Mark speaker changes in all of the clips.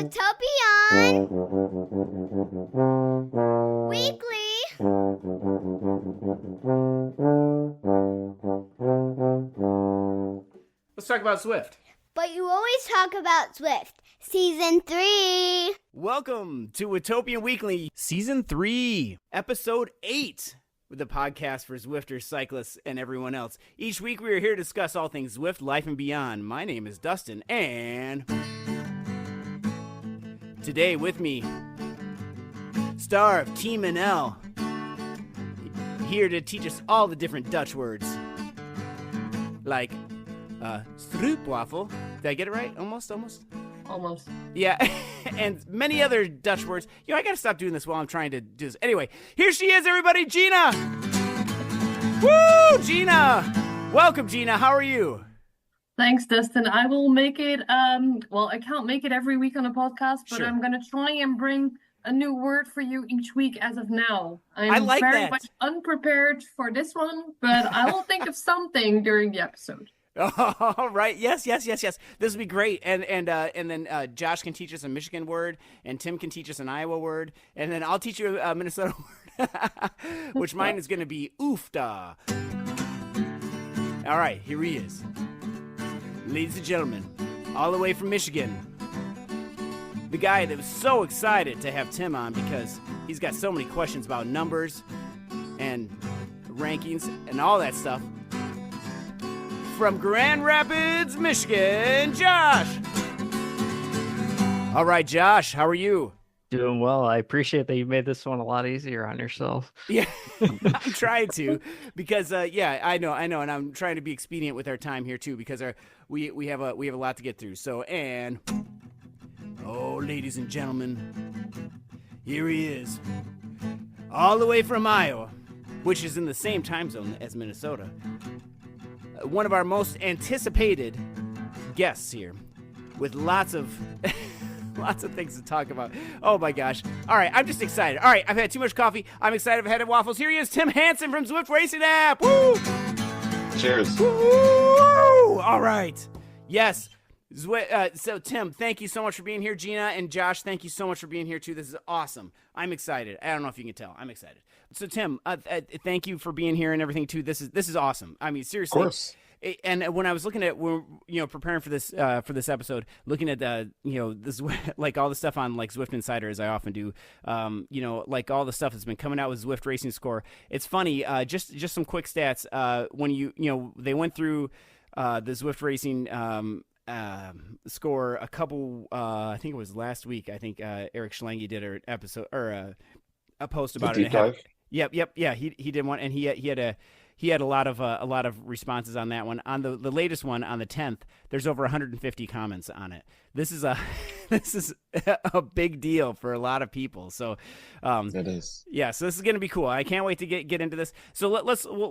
Speaker 1: Watopian Weekly
Speaker 2: Let's talk about Zwift.
Speaker 1: But you always talk about Zwift. Season 3.
Speaker 2: Welcome to Watopian Weekly, Season 3, Episode 8, with the podcast for Zwifters, cyclists, and everyone else. Each week we are here to discuss all things Zwift, life, and beyond. My name is Dustin, and today with me, star of Team NL, here to teach us all the different Dutch words, like stroopwafel. Did I get it right? Almost. Yeah, and many other Dutch words. You know, I gotta stop doing this while I'm trying to do this. Anyway, here she is, everybody, Gina! Woo, Gina! Welcome, Gina. How are you?
Speaker 3: Thanks, Dustin. I will make it, well, I can't make it every week on a podcast, but
Speaker 2: Sure.
Speaker 3: I'm going to try and bring a new word for you each week as of now.
Speaker 2: I like
Speaker 3: very
Speaker 2: that.
Speaker 3: much unprepared for this one, but I will think of something during the episode.
Speaker 2: All right. Yes. This will be great. And then Josh can teach us a Michigan word, and Tim can teach us an Iowa word, and then I'll teach you a Minnesota word, which mine is going to be oofda. All right, here he is. Ladies and gentlemen, all the way from Michigan, the guy that was so excited to have Tim on because he's got so many questions about numbers and rankings and all that stuff. From Grand Rapids, Michigan, Josh. All right, Josh, how are you?
Speaker 4: Doing well. I appreciate that you made this one a lot easier on yourself.
Speaker 2: Yeah, I'm trying to because yeah, I know, and I'm trying to be expedient with our time here too because we have a lot to get through. So ladies and gentlemen, here he is, all the way from Iowa, which is in the same time zone as Minnesota. One of our most anticipated guests here, with lots of things to talk about. Oh my gosh. All right, I'm just excited. All right, I've had too much coffee. I'm excited. I've had waffles. Here he is, Tim Hanson from Zwift Racing App. Woo!
Speaker 5: Cheers.
Speaker 2: Woo! All right. Yes. So Tim, thank you so much for being here. Gina and Josh, thank you so much for being here too. This is awesome. I'm excited. I don't know if you can tell. I'm excited. So Tim, thank you for being here and everything too. This is awesome. I mean, seriously.
Speaker 5: Of course.
Speaker 2: And when I was looking at, preparing for this episode, looking at this like all the stuff on like Zwift Insider, as I often do, like all the stuff that's been coming out with Zwift Racing Score. It's funny, just some quick stats. When they went through the Zwift Racing Score a couple, I think it was last week. I think Eric Schlange did an episode or a post about it. Yep. Yeah, he did one, and he had a lot of responses on that one. On the latest one, on the 10th, there's over 150 comments on it. This is a big deal for a lot of people. So
Speaker 5: It is.
Speaker 2: Yeah, so this is going to be cool. I can't wait to get into this. So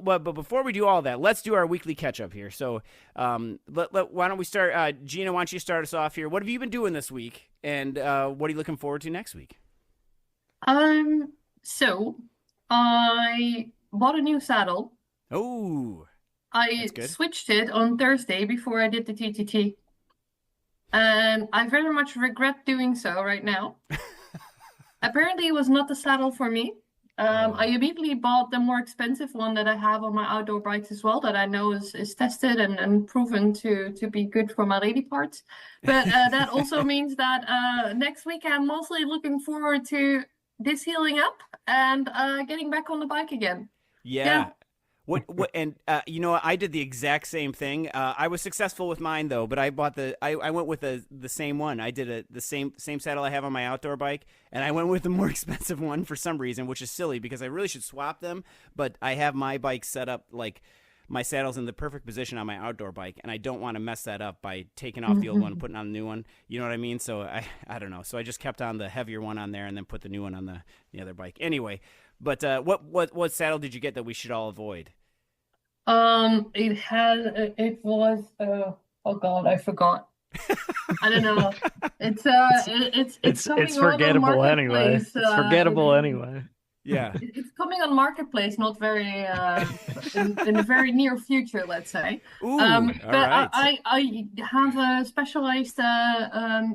Speaker 2: but before we do all that, let's do our weekly catch up here. So why don't we start? Gina, why don't you start us off here? What have you been doing this week, and what are you looking forward to next week?
Speaker 3: So I bought a new saddle.
Speaker 2: Oh,
Speaker 3: I
Speaker 2: that's good.
Speaker 3: switched it on Thursday before I did the TTT. And I very much regret doing so right now. Apparently, it was not the saddle for me. I immediately bought the more expensive one that I have on my outdoor bikes as well, that I know is tested and proven to be good for my lady parts. But that also means that next week I'm mostly looking forward to this healing up and getting back on the bike again.
Speaker 2: Yeah. What and I did the exact same thing. I was successful with mine though, but I bought I went with the same one. I did the same saddle I have on my outdoor bike, and I went with the more expensive one for some reason, which is silly because I really should swap them, but I have my bike set up like my saddle's in the perfect position on my outdoor bike, and I don't want to mess that up by taking off the old one and putting on the new one. You know what I mean? So I don't know. So I just kept on the heavier one on there and then put the new one on the other bike. Anyway, but what saddle did you get that we should all avoid?
Speaker 3: It was oh God, I forgot. I don't know. It's coming
Speaker 4: It's
Speaker 3: out on
Speaker 4: forgettable anyway.
Speaker 3: Marketplace,
Speaker 4: It's forgettable anyway.
Speaker 2: Yeah.
Speaker 3: It's coming on Marketplace, not very in the very near future, let's say.
Speaker 2: Ooh,
Speaker 3: But
Speaker 2: all right.
Speaker 3: I have a specialized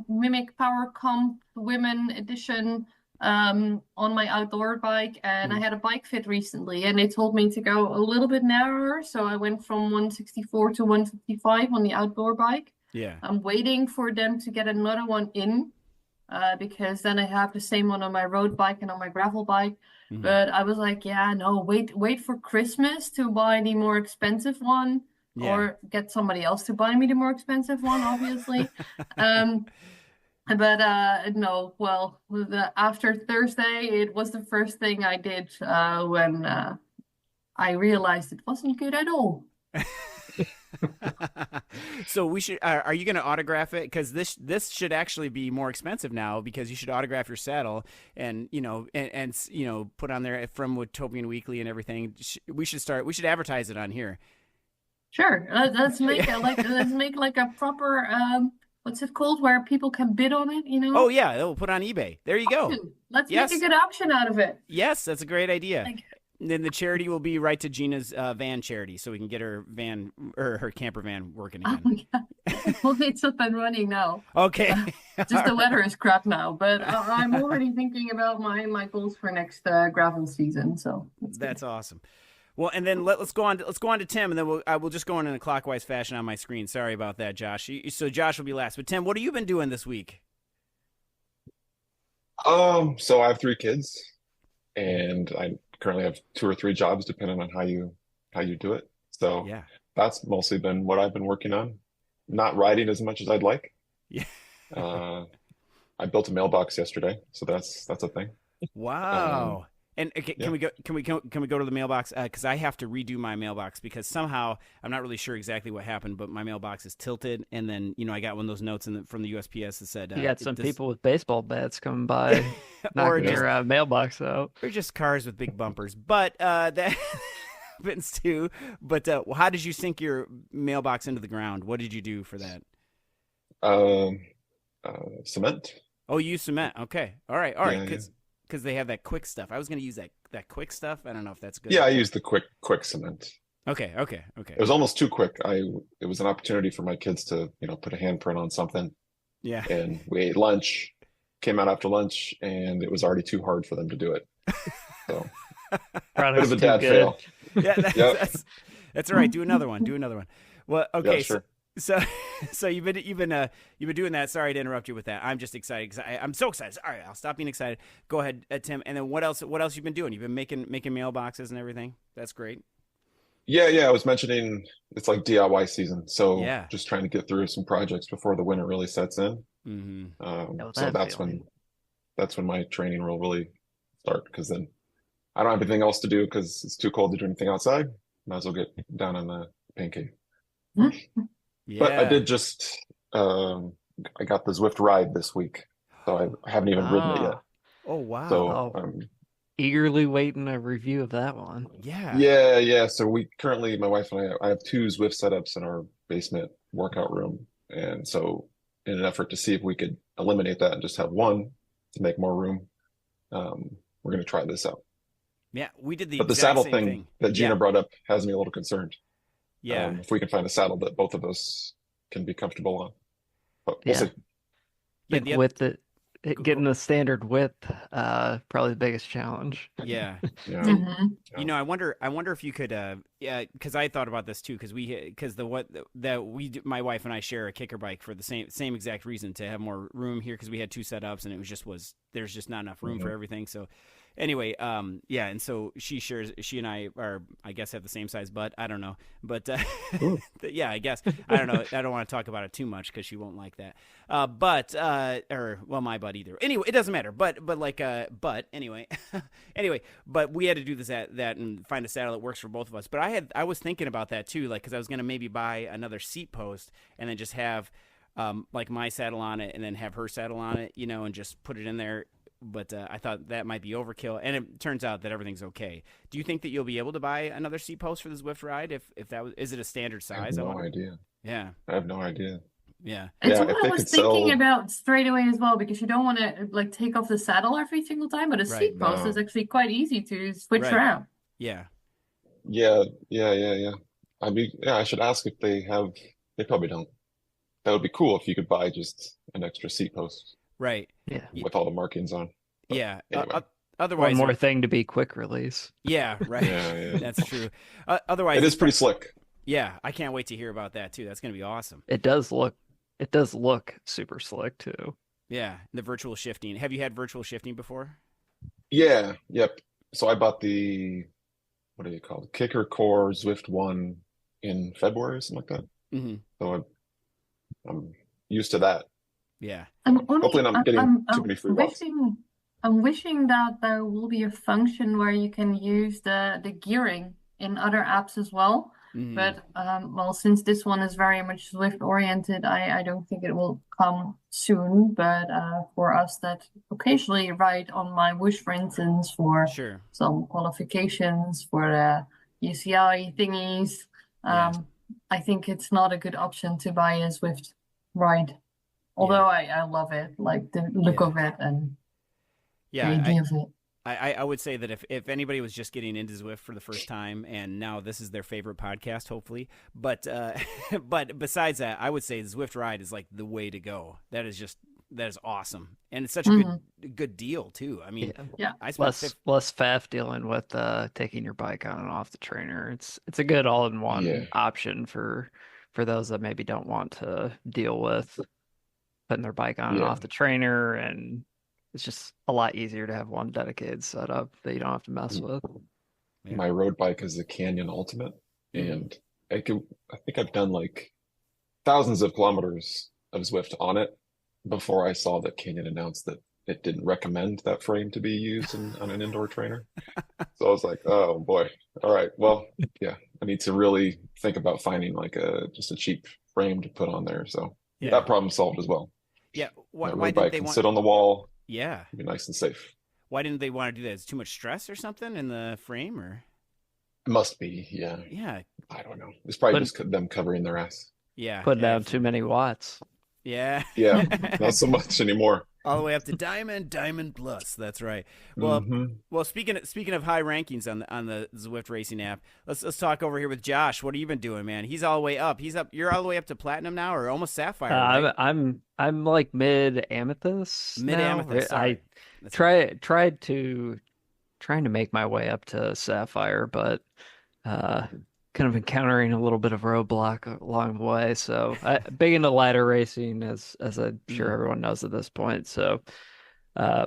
Speaker 3: Mimic Power Comp Women edition on my outdoor bike, and I had a bike fit recently, and they told me to go a little bit narrower, so I went from 164 to 155 on the outdoor bike.
Speaker 2: Yeah.
Speaker 3: I'm waiting for them to get another one in. Because then I have the same one on my road bike and on my gravel bike.
Speaker 2: Mhm.
Speaker 3: But I was like, yeah, no, wait for Christmas to buy the more expensive one,
Speaker 2: Yeah.
Speaker 3: or get somebody else to buy me the more expensive one, obviously. But no, well, after Thursday, it was the first thing I did when I realized it wasn't good at all.
Speaker 2: So we should. Are you going to autograph it? Because this should actually be more expensive now, because you should autograph your saddle and put on there from Watopian Weekly and everything. We should advertise it on here.
Speaker 3: Sure, let's make like a proper what's it called, where people can bid on it.
Speaker 2: Oh yeah, we'll put on eBay. There you go.
Speaker 3: Let's
Speaker 2: Yes.
Speaker 3: make a good auction out of it.
Speaker 2: Yes, that's a great idea.
Speaker 3: Like,
Speaker 2: Then the charity will be right to Gina's van charity, so we can get her van or her camper van working
Speaker 3: oh
Speaker 2: again.
Speaker 3: my God. Well, it's up and running now.
Speaker 2: Okay.
Speaker 3: Just the weather is crap now, but I'm already thinking about my goals for next gravel season. So
Speaker 2: That's awesome. Well, and then let's go on to Tim, and then we'll just go on in a clockwise fashion on my screen. Sorry about that, Josh. So Josh will be last. But Tim, what have you been doing this week?
Speaker 5: So I have 3 kids, and I currently have 2 or 3 jobs, depending on how you do it. So
Speaker 2: Yeah.
Speaker 5: that's mostly been what I've been working on. Not riding as much as I'd like.
Speaker 2: Yeah.
Speaker 5: I built a mailbox yesterday, so that's a thing.
Speaker 2: Wow. And okay,
Speaker 5: yeah.
Speaker 2: can we go to the mailbox? Because I have to redo my mailbox, because somehow I'm not really sure exactly what happened, but my mailbox is tilted, and then I got one of those notes from the USPS that said
Speaker 4: You got some people with baseball bats coming by, knocking your mailbox out.
Speaker 2: or just cars with big bumpers. But that happens too. But how did you sink your mailbox into the ground? What did you do for that?
Speaker 5: Cement.
Speaker 2: Oh, you use cement. Okay. All right.
Speaker 5: Yeah,
Speaker 2: Because they have that quick stuff. I was going to use that quick stuff. I don't know if that's good.
Speaker 5: Yeah, I used the quick cement.
Speaker 2: Okay.
Speaker 5: It was almost too quick. It was an opportunity for my kids to, put a handprint on something.
Speaker 2: Yeah.
Speaker 5: And we ate lunch, came out after lunch, and it was already too hard for them to do it. So bit of a dad fail.
Speaker 2: Yeah, that's all right. Do another one. Well, okay.
Speaker 5: Yeah, sure.
Speaker 2: So you've been doing that. Sorry to interrupt you with that. I'm just excited because I'm so excited. All right, I'll stop being excited. Go ahead, Tim. And then what else you've been doing? You've been making mailboxes and everything. That's great.
Speaker 5: Yeah. I was mentioning it's like DIY season, so
Speaker 2: Yeah.
Speaker 5: just trying to get through some projects before the winter really sets in.
Speaker 2: Mm-hmm.
Speaker 5: So that's when my training will really start, because then I don't have anything else to do because it's too cold to do anything outside. Might as well get down in the pain cave.
Speaker 2: Yeah.
Speaker 5: But I did just I got the Zwift ride this week, so I haven't even ridden it yet.
Speaker 2: Oh wow.
Speaker 5: So
Speaker 4: Eagerly waiting a review of that one.
Speaker 2: Yeah.
Speaker 5: yeah. So we currently, my wife and I have 2 Zwift setups in our basement workout room, and so in an effort to see if we could eliminate that and just have one to make more room, we're going to try this out.
Speaker 2: Yeah, we did
Speaker 5: But the
Speaker 2: exact
Speaker 5: saddle
Speaker 2: same
Speaker 5: thing that Gina
Speaker 2: Yeah.
Speaker 5: brought up has me a little concerned.
Speaker 2: Yeah.
Speaker 5: If we can find a saddle that both of us can be comfortable on. But we'll
Speaker 4: Yeah.
Speaker 5: see.
Speaker 2: Yeah,
Speaker 4: Think with getting the standard width, probably the biggest challenge.
Speaker 2: Yeah.
Speaker 5: Yeah.
Speaker 3: Mhm.
Speaker 2: I wonder if you could, because I thought about this too, because my wife and I share a kicker bike for the same exact reason, to have more room here, because we had 2 setups and there's just not enough room for everything. So anyway, and so she and I are, I guess, have the same size butt. I don't know, but yeah, I guess I don't know. I don't want to talk about it too much because she won't like that. My butt either. Anyway, it doesn't matter. But anyway, but we had to do that and find a saddle that works for both of us. But I was thinking about that too, like, because I was gonna maybe buy another seat post and then just have like my saddle on it and then have her saddle on it, and just put it in there. But I thought that might be overkill, and it turns out that everything's okay. Do you think that you'll be able to buy another seat post for the Zwift ride? If that was, is it a standard size?
Speaker 5: I have no idea.
Speaker 2: Yeah.
Speaker 5: I have no idea.
Speaker 2: Yeah.
Speaker 3: It's
Speaker 5: Yeah,
Speaker 3: what
Speaker 5: if
Speaker 3: I
Speaker 5: they
Speaker 3: was
Speaker 5: could
Speaker 3: thinking
Speaker 5: sell,
Speaker 3: about straight away as well, because you don't want to like take off the saddle every single time, but a
Speaker 2: Right.
Speaker 3: seat post is
Speaker 5: no,
Speaker 3: actually quite easy to switch
Speaker 2: Right.
Speaker 3: around.
Speaker 2: Yeah.
Speaker 5: yeah. I should ask if they have. They probably don't. That would be cool if you could buy just an extra seat post
Speaker 2: Right.
Speaker 4: Yeah.
Speaker 5: with all the markings on. But
Speaker 2: Yeah.
Speaker 5: anyway,
Speaker 4: One
Speaker 2: Otherwise,
Speaker 4: more thing to be quick release.
Speaker 2: yeah. Right.
Speaker 5: yeah.
Speaker 2: That's true. Otherwise,
Speaker 5: It is
Speaker 2: it's
Speaker 5: pretty slick.
Speaker 2: Yeah, I can't wait to hear about that too. That's going to be awesome.
Speaker 4: It does look super slick too.
Speaker 2: Yeah, the virtual shifting. Have you had virtual shifting before?
Speaker 5: Yeah, yep. So I bought what do you call it? Kicker Core Zwift one in February or something like that.
Speaker 2: Mm-hmm.
Speaker 5: So I'm used to that.
Speaker 2: Yeah.
Speaker 5: Hopefully not getting too many free walks.
Speaker 3: I'm wishing that there will be a function where you can use the gearing in other apps as well.
Speaker 2: Mhm.
Speaker 3: But well, since this one is very much Zwift oriented, I don't think it will come soon. But for us that occasionally ride on my Wish, for instance, for
Speaker 2: Sure.
Speaker 3: some qualifications for the UCI thingies,
Speaker 2: Yeah.
Speaker 3: I think it's not a good option to buy a Zwift ride. Although I love it, like the look
Speaker 2: Yeah.
Speaker 3: of it and the
Speaker 2: Yeah,
Speaker 3: idea of it.
Speaker 2: I would say that if anybody was just getting into Zwift for the first time and now this is their favorite podcast, hopefully, but but besides that, I would say Zwift Ride is like the way to go. That is awesome, and it's such a good deal too. I mean,
Speaker 3: Yeah.
Speaker 2: I spent
Speaker 4: Less faff dealing with taking your bike on and off the trainer. It's a good all-in-one option for those that maybe don't want to deal with putting their bike on and off the trainer, and it's just a lot easier to have one dedicated setup that you don't have to mess with.
Speaker 2: Yeah.
Speaker 5: My road bike is a Canyon Ultimate, and I think I've done like thousands of kilometers of Zwift on it before I saw that Canyon announced that it didn't recommend that frame to be used on an indoor trainer. So I was like, oh boy. All right. Well, yeah, I need to really think about finding like just a cheap frame to put on there. So that problem solved as well.
Speaker 2: Yeah.
Speaker 5: My
Speaker 2: Why
Speaker 5: road
Speaker 2: did
Speaker 5: bike
Speaker 2: they
Speaker 5: can
Speaker 2: want?
Speaker 5: sit on the wall,
Speaker 2: Yeah.
Speaker 5: be nice and safe.
Speaker 2: Why didn't they want to do that? Is it too much stress or something in the frame, or?
Speaker 5: It must be, yeah.
Speaker 2: Yeah.
Speaker 5: I don't know. It's probably just them covering their ass.
Speaker 2: Yeah.
Speaker 4: Putting down too many watts.
Speaker 2: Yeah.
Speaker 5: Yeah, not so much anymore.
Speaker 2: All the way up to Diamond Plus. That's right. Well, well. Speaking of high rankings on the Zwift Racing app, let's talk over here with Josh. What have you been doing, man? He's all the way up. You're all the way up to platinum now, or almost sapphire. Right?
Speaker 4: I'm like mid amethyst.
Speaker 2: Mid amethyst.
Speaker 4: I trying to make my way up to sapphire, but kind of encountering a little bit of roadblock along the way. So big into ladder racing, as I'm sure everyone knows at this point. So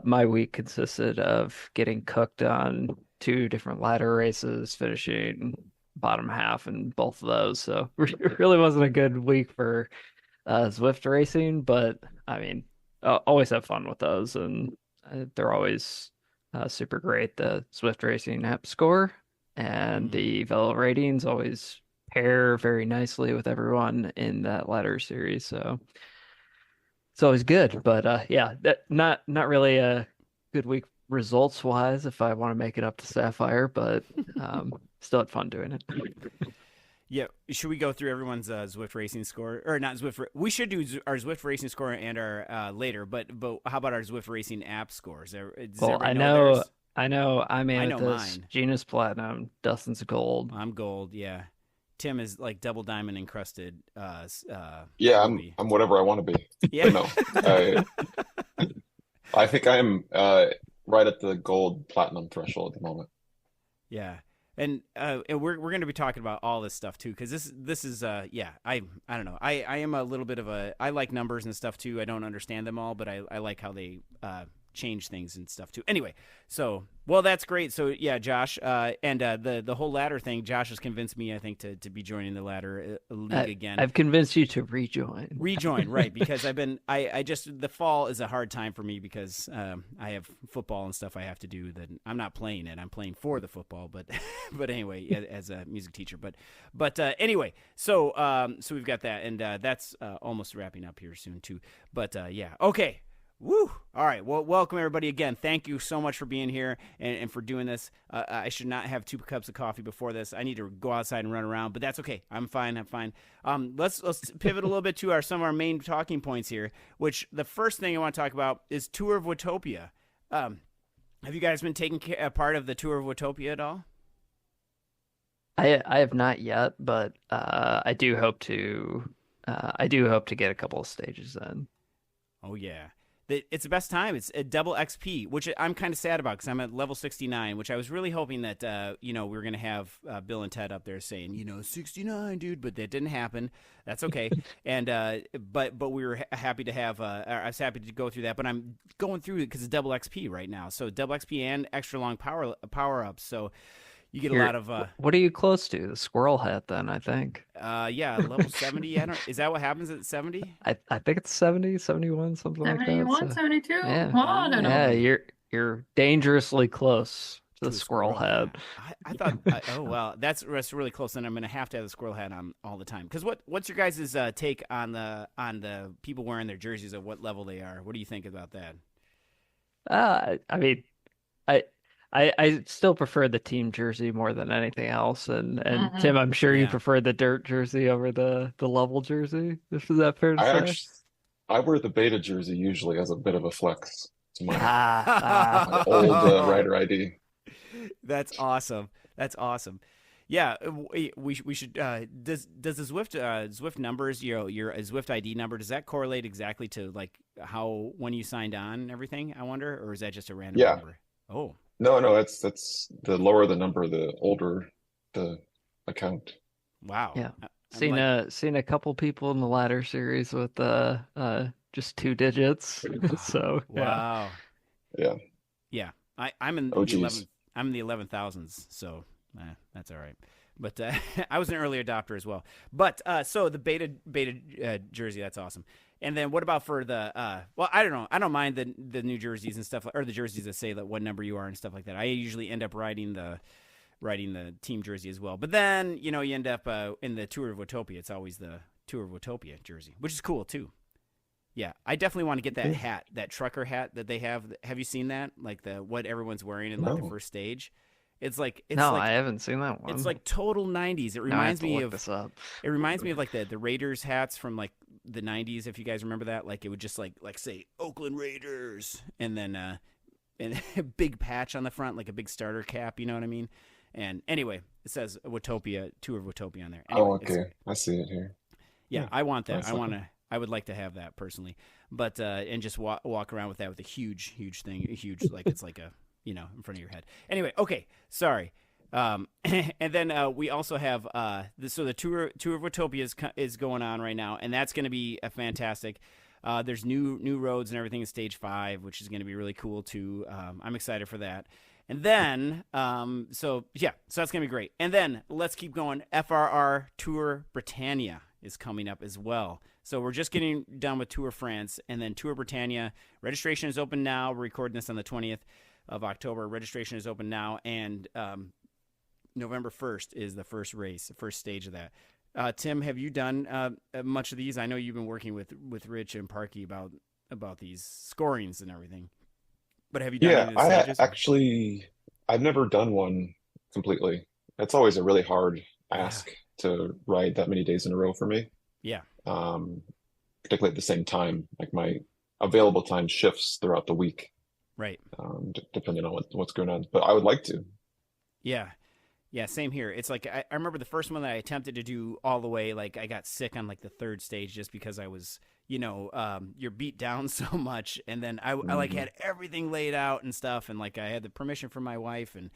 Speaker 4: my week consisted of getting cooked on 2 different ladder races, finishing bottom half in both of those. So it really wasn't a good week for Zwift racing, but I mean, always have fun with those, and they're always super great. The Zwift Racing App score and the Velo ratings always pair very nicely with everyone in that ladder series, so it's always good. But yeah, not really a good week results wise if I want to make it up to sapphire, but still had fun doing it.
Speaker 2: Yeah, should we go through everyone's Zwift Racing Score, or not Zwift? We should do our Zwift Racing Score and our later, but how about our Zwift Racing App scores?
Speaker 4: Well, I know I'm amethyst,
Speaker 2: mine.
Speaker 4: Gina's platinum, Dustin's gold.
Speaker 2: I'm gold. Yeah, Tim is like double diamond encrusted.
Speaker 5: Yeah,
Speaker 2: ruby.
Speaker 5: I'm whatever I want to be.
Speaker 2: Yeah.
Speaker 5: No, I think I'm right at the gold platinum threshold at the moment.
Speaker 2: Yeah. And we're going to be talking about all this stuff too, because this is I don't know, I am a little bit of I like numbers and stuff too. I don't understand them all, but I like how they change things and stuff too. Anyway, so well, that's great. So yeah, Josh, and the whole ladder thing, Josh has convinced me, I think, to be joining the ladder league again.
Speaker 4: I've convinced you to rejoin.
Speaker 2: Rejoin, right? Because I just the fall is a hard time for me because I have football and stuff I have to do. That I'm not playing it. I'm playing for the football, but anyway, as a music teacher. But anyway, so we've got that, and that's almost wrapping up here soon too. But yeah, okay. Woo! All right. Well, welcome everybody again. Thank you so much for being here and for doing this. I should not have 2 cups of coffee before this. I need to go outside and run around, but that's okay. I'm fine. Let's pivot a little bit to some of our main talking points here. Which the first thing I want to talk about is Tour of Watopia. Have you guys been taking a part of the Tour of Watopia at all?
Speaker 4: I have not yet, but I do hope to. I do hope to get a couple of stages in.
Speaker 2: Oh yeah. It's the best time. It's a double XP, which I'm kind of sad about because I'm at level 69, which I was really hoping that, we were going to have Bill and Ted up there saying, 69, dude, but that didn't happen. That's okay. And but we were happy to have, I was happy to go through that, but I'm going through it because it's double XP right now. So double XP and extra long power-ups. So you get a lot of...
Speaker 4: what are you close to? The squirrel hat, then, I think.
Speaker 2: Yeah, level 70. Is that what happens at 70?
Speaker 4: I think it's 70, 71, something like that.
Speaker 3: 71,
Speaker 4: So,
Speaker 3: 72?
Speaker 4: yeah.
Speaker 3: Well, I don't know.
Speaker 4: Yeah, you're dangerously close to the squirrel hat.
Speaker 2: I thought, oh, well, that's really close, and I'm going to have the squirrel hat on all the time. Because what's your guys' take on the people wearing their jerseys at what level they are? What do you think about that?
Speaker 4: I mean, I still prefer the team jersey more than anything else, and Tim, I'm sure you prefer the dirt jersey over the level jersey. Is that fair to say?
Speaker 5: I wear the beta jersey usually as a bit of a flex to my,
Speaker 4: my
Speaker 5: old rider ID.
Speaker 2: That's awesome. Yeah, we should. Does the Zwift numbers, your Zwift ID number, does that correlate exactly to like when you signed on and everything? I wonder, or is that just a random number? Oh.
Speaker 5: No, that's the lower the number, the older the account.
Speaker 2: Wow.
Speaker 4: Yeah. Seen a couple people in the ladder series with just 2 digits. So
Speaker 2: wow.
Speaker 5: Yeah.
Speaker 2: Yeah. I'm in the 11,000s, so that's all right. But I was an early adopter as well. But so the beta jersey, that's awesome. And then what about for the well, I don't know. I don't mind the new jerseys and stuff, or the jerseys that say that what number you are and stuff like that. I usually end up riding the team jersey as well. But then, you end up in the Tour of Watopia. It's always the Tour of Watopia jersey, which is cool too. Yeah, I definitely want to get that hat, that trucker hat that they have. Have you seen that? Like what everyone's wearing in like the first stage.
Speaker 4: I haven't seen that one.
Speaker 2: It's like total 90s. It reminds me of
Speaker 4: this up.
Speaker 2: It reminds me of like the Raiders hats from like the 90s, if you guys remember that. Like it would just like say Oakland Raiders and then and a big patch on the front, like a big starter cap, you know what I mean? And anyway, it says Watopia, Tour of Watopia on there. Anyway,
Speaker 5: okay. I see it here.
Speaker 2: Yeah, I want that. I would like to have that personally. But and just walk around with that with a huge thing, like it's like a in front of your head. Anyway, okay, sorry. And then we also have the Tour of Watopia is going on right now, and that's going to be a fantastic. There's new roads and everything in Stage 5, which is going to be really cool too. I'm excited for that. And then, so that's going to be great. And then let's keep going. FRR Tour Britannia is coming up as well. So we're just getting done with Tour France, and then Tour Britannia. Registration is open now. We're recording this on the 20th of October. Registration is open now, and November 1st is the first race, the first stage of that. Tim, have you done much of these? I know you've been working with Rich and Parky about these scorings and everything. But have you done any of the stages?
Speaker 5: I've never done one completely. It's always a really hard ask to ride that many days in a row for me.
Speaker 2: Yeah.
Speaker 5: Particularly at the same time. Like my available time shifts throughout the week.
Speaker 2: Right.
Speaker 5: Depending on what's going on. But I would like to.
Speaker 2: Yeah. Yeah, same here. It's like I remember the first one that I attempted to do all the way, like I got sick on like the third stage just because I was, you're beat down so much, and then I like had everything laid out and stuff, and like I had the permission from my wife and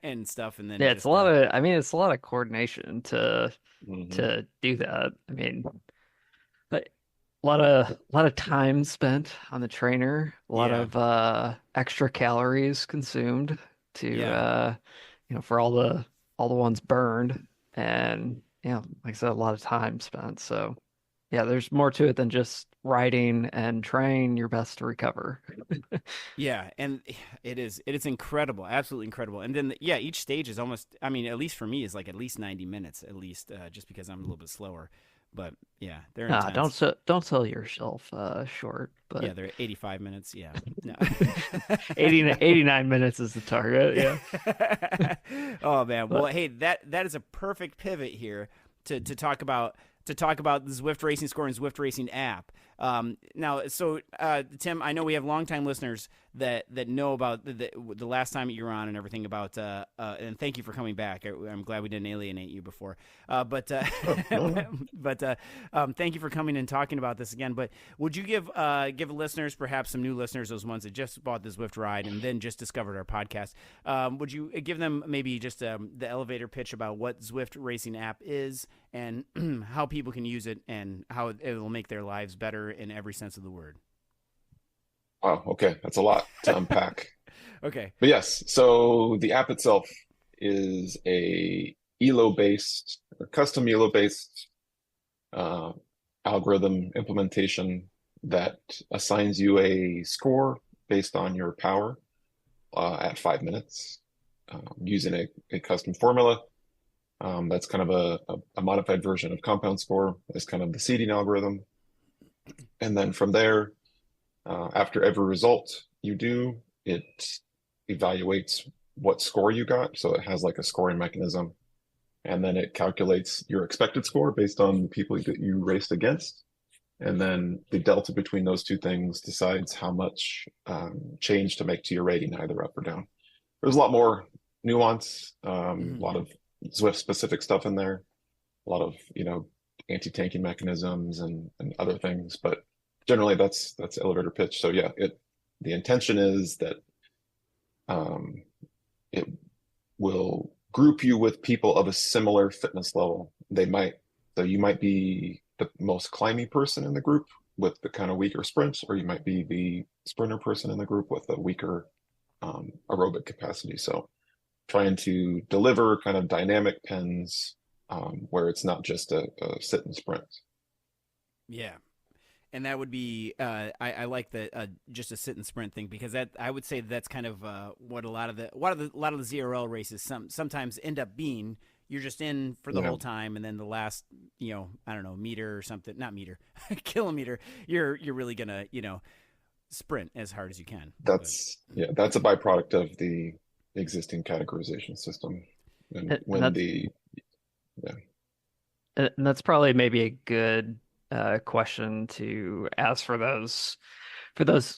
Speaker 2: and stuff, and then
Speaker 4: it's a lot of coordination to do that. I mean, but a lot of time spent on the trainer, a lot of extra calories consumed to for all the ones burned, and like I said, a lot of time spent. So yeah, there's more to it than just riding and trying your best to recover.
Speaker 2: Yeah, and it's incredible, absolutely incredible. And then each stage is almost, I mean, at least for me, is like at least 90 minutes, at least, just because I'm a little bit slower. But yeah, they're intense.
Speaker 4: Don't sell yourself short, but
Speaker 2: Yeah, they're 85 minutes. Yeah. No.
Speaker 4: 89 minutes is the target. Yeah.
Speaker 2: Oh man.
Speaker 4: But
Speaker 2: Well, hey, that is a perfect pivot here to talk about the Zwift Racing Score and Zwift Racing App. Now, so Tim, I know we have longtime listeners that know about the last time you were on and everything about. And thank you for coming back. I'm glad we didn't alienate you before. But thank you for coming and talking about this again. But would you give listeners, perhaps some new listeners, those ones that just bought the Zwift ride and then just discovered our podcast, would you give them maybe just the elevator pitch about what Zwift Racing App is and how people can use it and how it will make their lives better in every sense of the word?
Speaker 5: Wow, okay, that's a lot to unpack.
Speaker 2: Okay.
Speaker 5: But yes, so the app itself is a ELO-based or custom ELO-based algorithm implementation that assigns you a score based on your power at 5 minutes using a custom formula. That's kind of a modified version of compound score as kind of the seeding algorithm. And then from there, after every result you do, it evaluates what score you got. So it has like a scoring mechanism. And then it calculates your expected score based on the people that you raced against. And then the delta between those two things decides how much change to make to your rating, either up or down. There's a lot more nuance, a lot of Zwift specific stuff in there, a lot of, anti-tanking mechanisms and other things, but generally that's elevator pitch. So yeah, the intention is that it will group you with people of a similar fitness level. So you might be the most climby person in the group with the kind of weaker sprints, or you might be the sprinter person in the group with a weaker aerobic capacity. So trying to deliver kind of dynamic pens where it's not just a sit and sprint.
Speaker 2: Yeah. And that would be, I like the just a sit and sprint thing, because that, I would say that's kind of what a lot of the ZRL races sometimes end up being. You're just in for the whole time, and then the last, I don't know, meter or something, not meter, kilometer, you're really gonna, sprint as hard as you can. That's a
Speaker 5: byproduct of the existing categorization system, and
Speaker 4: that's probably maybe a good question to ask for those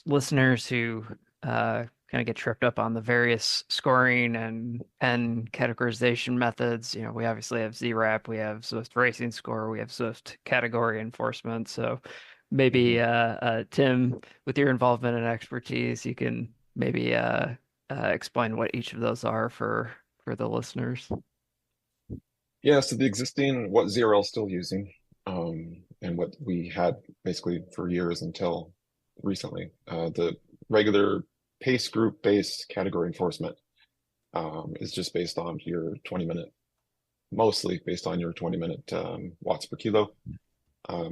Speaker 4: listeners who kind of get tripped up on the various scoring and categorization methods. We obviously have ZRAP, we have Zwift Racing Score, we have Zwift category enforcement. So maybe Tim, with your involvement and expertise, you can maybe explain what each of those are for the listeners.
Speaker 5: Yeah, so what ZRL is still using, and what we had basically for years until recently, the regular pace group based category enforcement is just based on your 20-minute, mostly based on your 20-minute watts per kilo.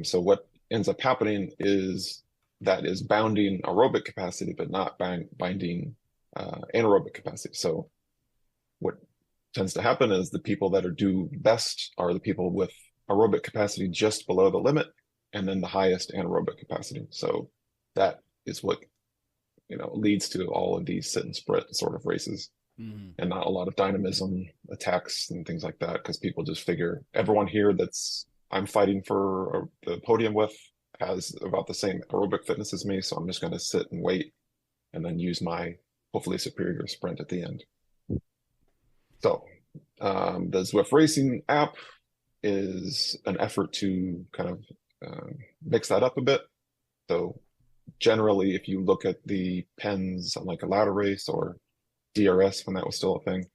Speaker 5: So what ends up happening is that is bounding aerobic capacity, but not binding anaerobic capacity. So what tends to happen is the people that do best are the people with aerobic capacity just below the limit, and then the highest anaerobic capacity. So that is what leads to all of these sit and sprint sort of races, and not a lot of dynamism attacks and things like that, because people just figure everyone here that's I'm fighting for the podium with has about the same aerobic fitness as me, so I'm just going to sit and wait and then use my hopefully superior sprint at the end. So the Zwift Racing app is an effort to kind of mix that up a bit. So generally, if you look at the pens on like a ladder race or DRS when that was still a thing,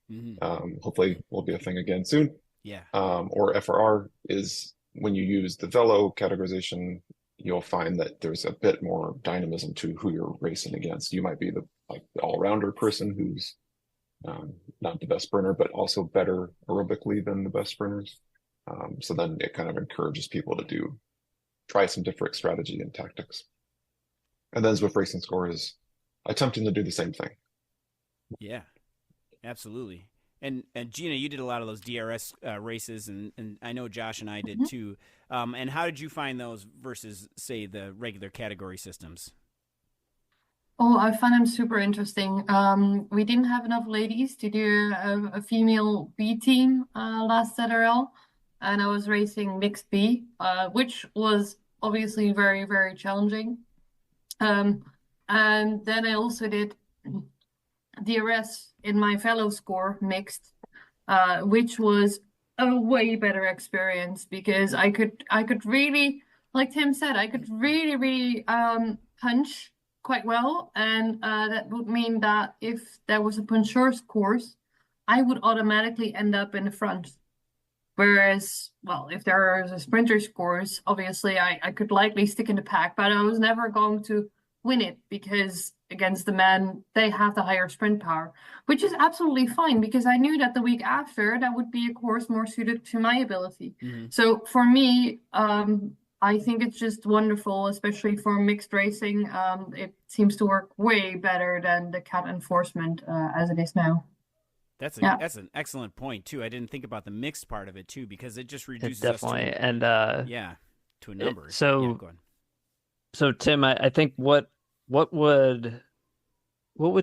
Speaker 5: hopefully will be a thing again soon.
Speaker 2: Yeah.
Speaker 5: Or FRR is when you use the Velo categorization, you'll find that there's a bit more dynamism to who you're racing against. You might be the all-rounder person who's not the best sprinter, but also better aerobically than the best sprinters. So then it kind of encourages people to try some different strategy and tactics. And then Zwift Racing Score is attempting to do the same thing.
Speaker 2: Yeah, absolutely. And Gina, you did a lot of those DRS races, and I know Josh and I did too. And how did you find those versus, say, the regular category systems?
Speaker 3: Oh, I find them super interesting. We didn't have enough ladies to do a female B team last ZRL, and I was racing mixed B, which was obviously very, very challenging. And then I also did DRS in my fellow score mixed, which was a way better experience because I could really, like Tim said, I could really punch quite well, and that would mean that if there was a puncher's course, I would automatically end up in the front. Whereas, well, if there is a sprinter's course, obviously I could likely stick in the pack, but I was never going to win it because against the men, they have the higher sprint power, which is absolutely fine because I knew that the week after that would be a course more suited to my ability. So for me, I think it's just wonderful, especially for mixed racing. It seems to work way better than the cat enforcement as it is now.
Speaker 2: That's an excellent point too. I didn't think about the mixed part of it too because it just reduces
Speaker 4: definitely
Speaker 2: us to,
Speaker 4: and
Speaker 2: to a number.
Speaker 4: So
Speaker 2: go ahead.
Speaker 4: So Tim, I think what would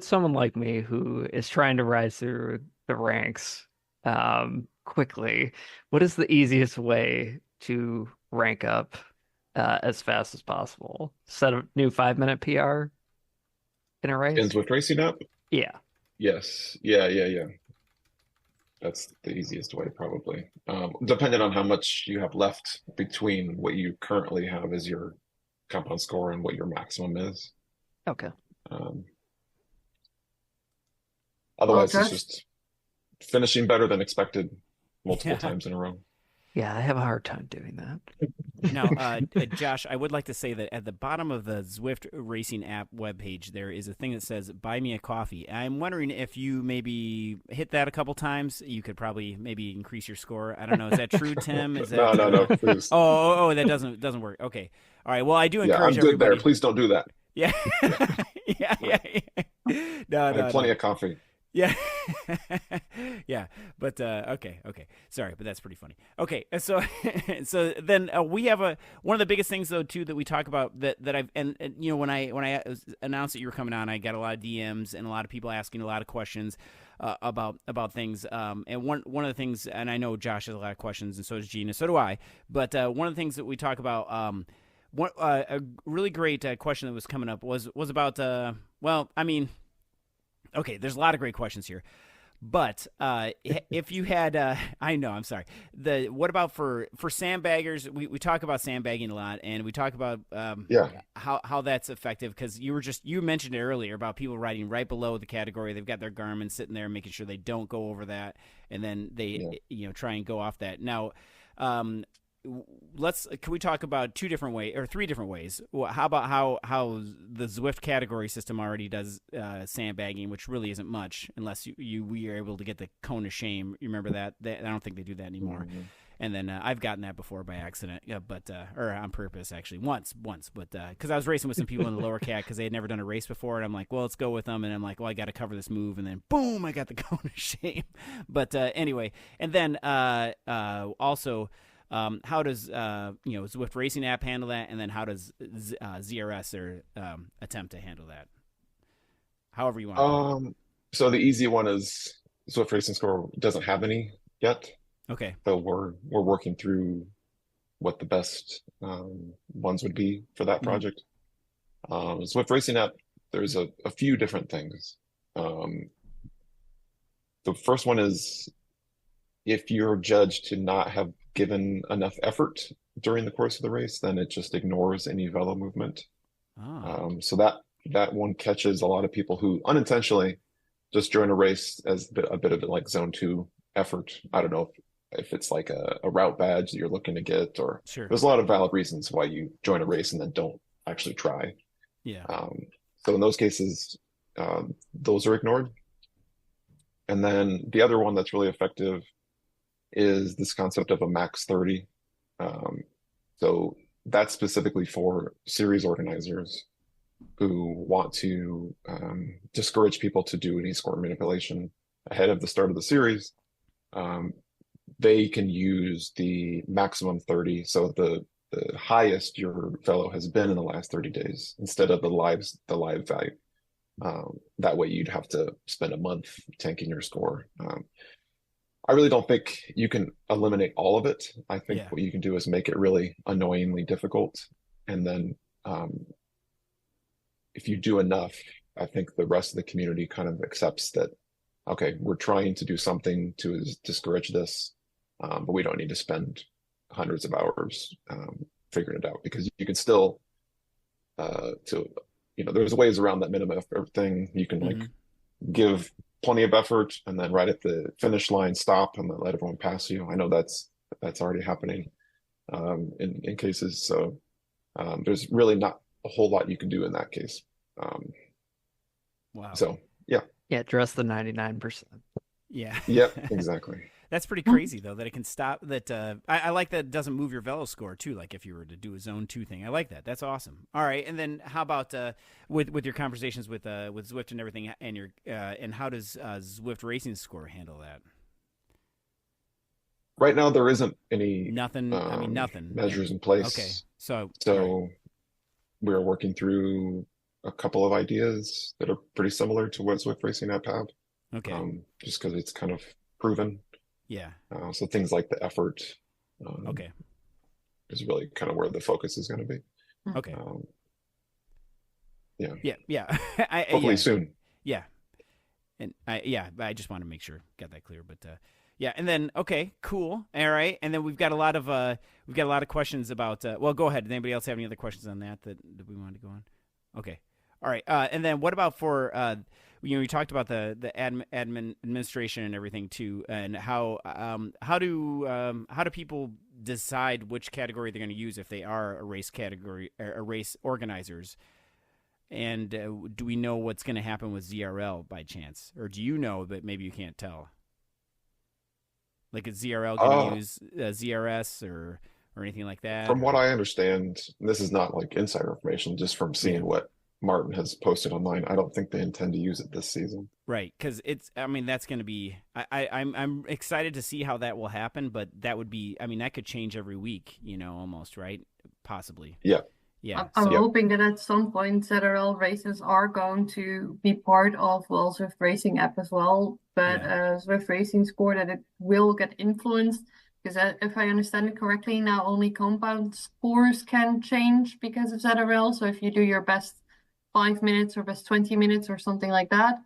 Speaker 4: someone like me who is trying to rise through the ranks quickly, what is the easiest way to rank up as fast as possible? Set a new 5-minute PR in a race?
Speaker 5: In Zwift Racing App?
Speaker 4: Yeah.
Speaker 5: Yes. Yeah. That's the easiest way, probably. Depending on how much you have left between what you currently have as your compound score and what your maximum is.
Speaker 4: Okay.
Speaker 5: Otherwise, it's just finishing better than expected multiple times in a row.
Speaker 4: Yeah, I have a hard time doing that.
Speaker 2: Now, Josh, I would like to say that at the bottom of the Zwift Racing App webpage, there is a thing that says "Buy me a coffee." I'm wondering if you maybe hit that a couple times, you could probably maybe increase your score. I don't know. Is that true, Tim? Is that
Speaker 5: No, please.
Speaker 2: Oh, that doesn't work. Okay, all right. Well, I do encourage
Speaker 5: I'm good
Speaker 2: everybody.
Speaker 5: there. Please don't do that.
Speaker 2: Yeah, yeah. No,
Speaker 5: I have plenty of coffee.
Speaker 2: Yeah. Yeah. But, okay. Sorry, but that's pretty funny. Okay. So then we have one of the biggest things though, too, that we talk about that I've, and you know, when I announced that you were coming on, I got a lot of DMs and a lot of people asking a lot of questions, about things. And one of the things, and I know Josh has a lot of questions and so does Gina, so do I, but, one of the things that we talk about, a really great question that was coming up was about, well, I mean, okay, there's a lot of great questions here, but if you had, I know, I'm sorry. What about for sandbaggers? We talk about sandbagging a lot, and we talk about how that's effective because you mentioned it earlier about people riding right below the category. They've got their Garmin sitting there, making sure they don't go over that, and then they try and go off that. Now, can we talk about 2 different ways or 3 different ways? How about how the Zwift category system already does sandbagging, which really isn't much unless we are able to get the cone of shame. You remember that? I don't think they do that anymore. Mm-hmm. And then I've gotten that before by accident, or on purpose actually once, but because I was racing with some people in the lower cat because they had never done a race before, and I'm like, well, let's go with them, and I'm like, well, I got to cover this move, and then boom, I got the cone of shame. But anyway, and then also. How does Zwift Racing App handle that, and then how does ZRS attempt to handle that? However you want.
Speaker 5: So the easy one is Zwift Racing Score doesn't have any yet.
Speaker 2: Okay.
Speaker 5: So we're working through what the best ones would be for that project. Zwift Racing App, there's a few different things. The first one is if you're judged to not have given enough effort during the course of the race, then it just ignores any velo movement. So that one catches a lot of people who unintentionally just join a race as a bit of like zone 2 effort. I don't know if it's like a route badge that you're looking to get, or there's a lot of valid reasons why you join a race and then don't actually try.
Speaker 2: Yeah.
Speaker 5: So in those cases, those are ignored. And then the other one that's really effective is this concept of a max 30. So that's specifically for series organizers who want to discourage people to do any score manipulation ahead of the start of the series, they can use the maximum 30. So the highest your fellow has been in the last 30 days instead of the live value. That way you'd have to spend a month tanking your score. I really don't think you can eliminate all of it. I think what you can do is make it really annoyingly difficult. And then if you do enough, I think the rest of the community kind of accepts that, okay, we're trying to do something to discourage this, but we don't need to spend hundreds of hours figuring it out, because you can still, there's ways around that minimum effort thing. You can like give plenty of effort and then right at the finish line stop and then let everyone pass you. I know that's already happening in cases. So there's really not a whole lot you can do in that case.
Speaker 2: Wow.
Speaker 5: So yeah.
Speaker 4: Yeah, dress the 99%.
Speaker 2: Yeah.
Speaker 5: Yep, exactly.
Speaker 2: That's pretty crazy, though, that it can stop that. I like that it doesn't move your velo score, too, like if you were to do a zone 2 thing. I like that. That's awesome. All right. And then how about with your conversations with Zwift and everything, and and how does Zwift Racing Score handle that?
Speaker 5: Right now, there isn't any
Speaker 2: nothing
Speaker 5: measures in place.
Speaker 2: Okay. So
Speaker 5: right. We're working through a couple of ideas that are pretty similar to what Zwift Racing App have.
Speaker 2: Okay.
Speaker 5: Just because it's kind of proven.
Speaker 2: Yeah.
Speaker 5: So things like the effort.
Speaker 2: Okay.
Speaker 5: Is really kind of where the focus is going to be.
Speaker 2: Okay.
Speaker 5: Yeah.
Speaker 2: Yeah.
Speaker 5: Hopefully soon.
Speaker 2: Yeah. And I just want to make sure got that clear, but yeah. And then okay, cool. All right. And then we've got a lot of questions about. Well, go ahead. Does anybody else have any other questions on that we wanted to go on? Okay. All right. And then what about for you talked about the administration and everything too, and how do people decide which category they're going to use if they are a race category or race organizers? And do we know what's going to happen with ZRL by chance, or do you know but maybe you can't tell? Like is ZRL going to use ZRS or anything like that?
Speaker 5: From what I understand, this is not like insider information, just from seeing what Martin has posted online. I don't think they intend to use it this season.
Speaker 2: Right, because that's going to be. I'm excited to see how that will happen, but that would be. That could change every week. Almost right, possibly.
Speaker 5: Yeah.
Speaker 2: Yeah.
Speaker 3: I'm hoping that at some point ZRL races are going to be part of Zwift Racing App as well, but Zwift Racing Score, that it will get influenced. Because if I understand it correctly, now only compound scores can change because of ZRL. So if you do your best 5 minutes or best 20 minutes or something like that.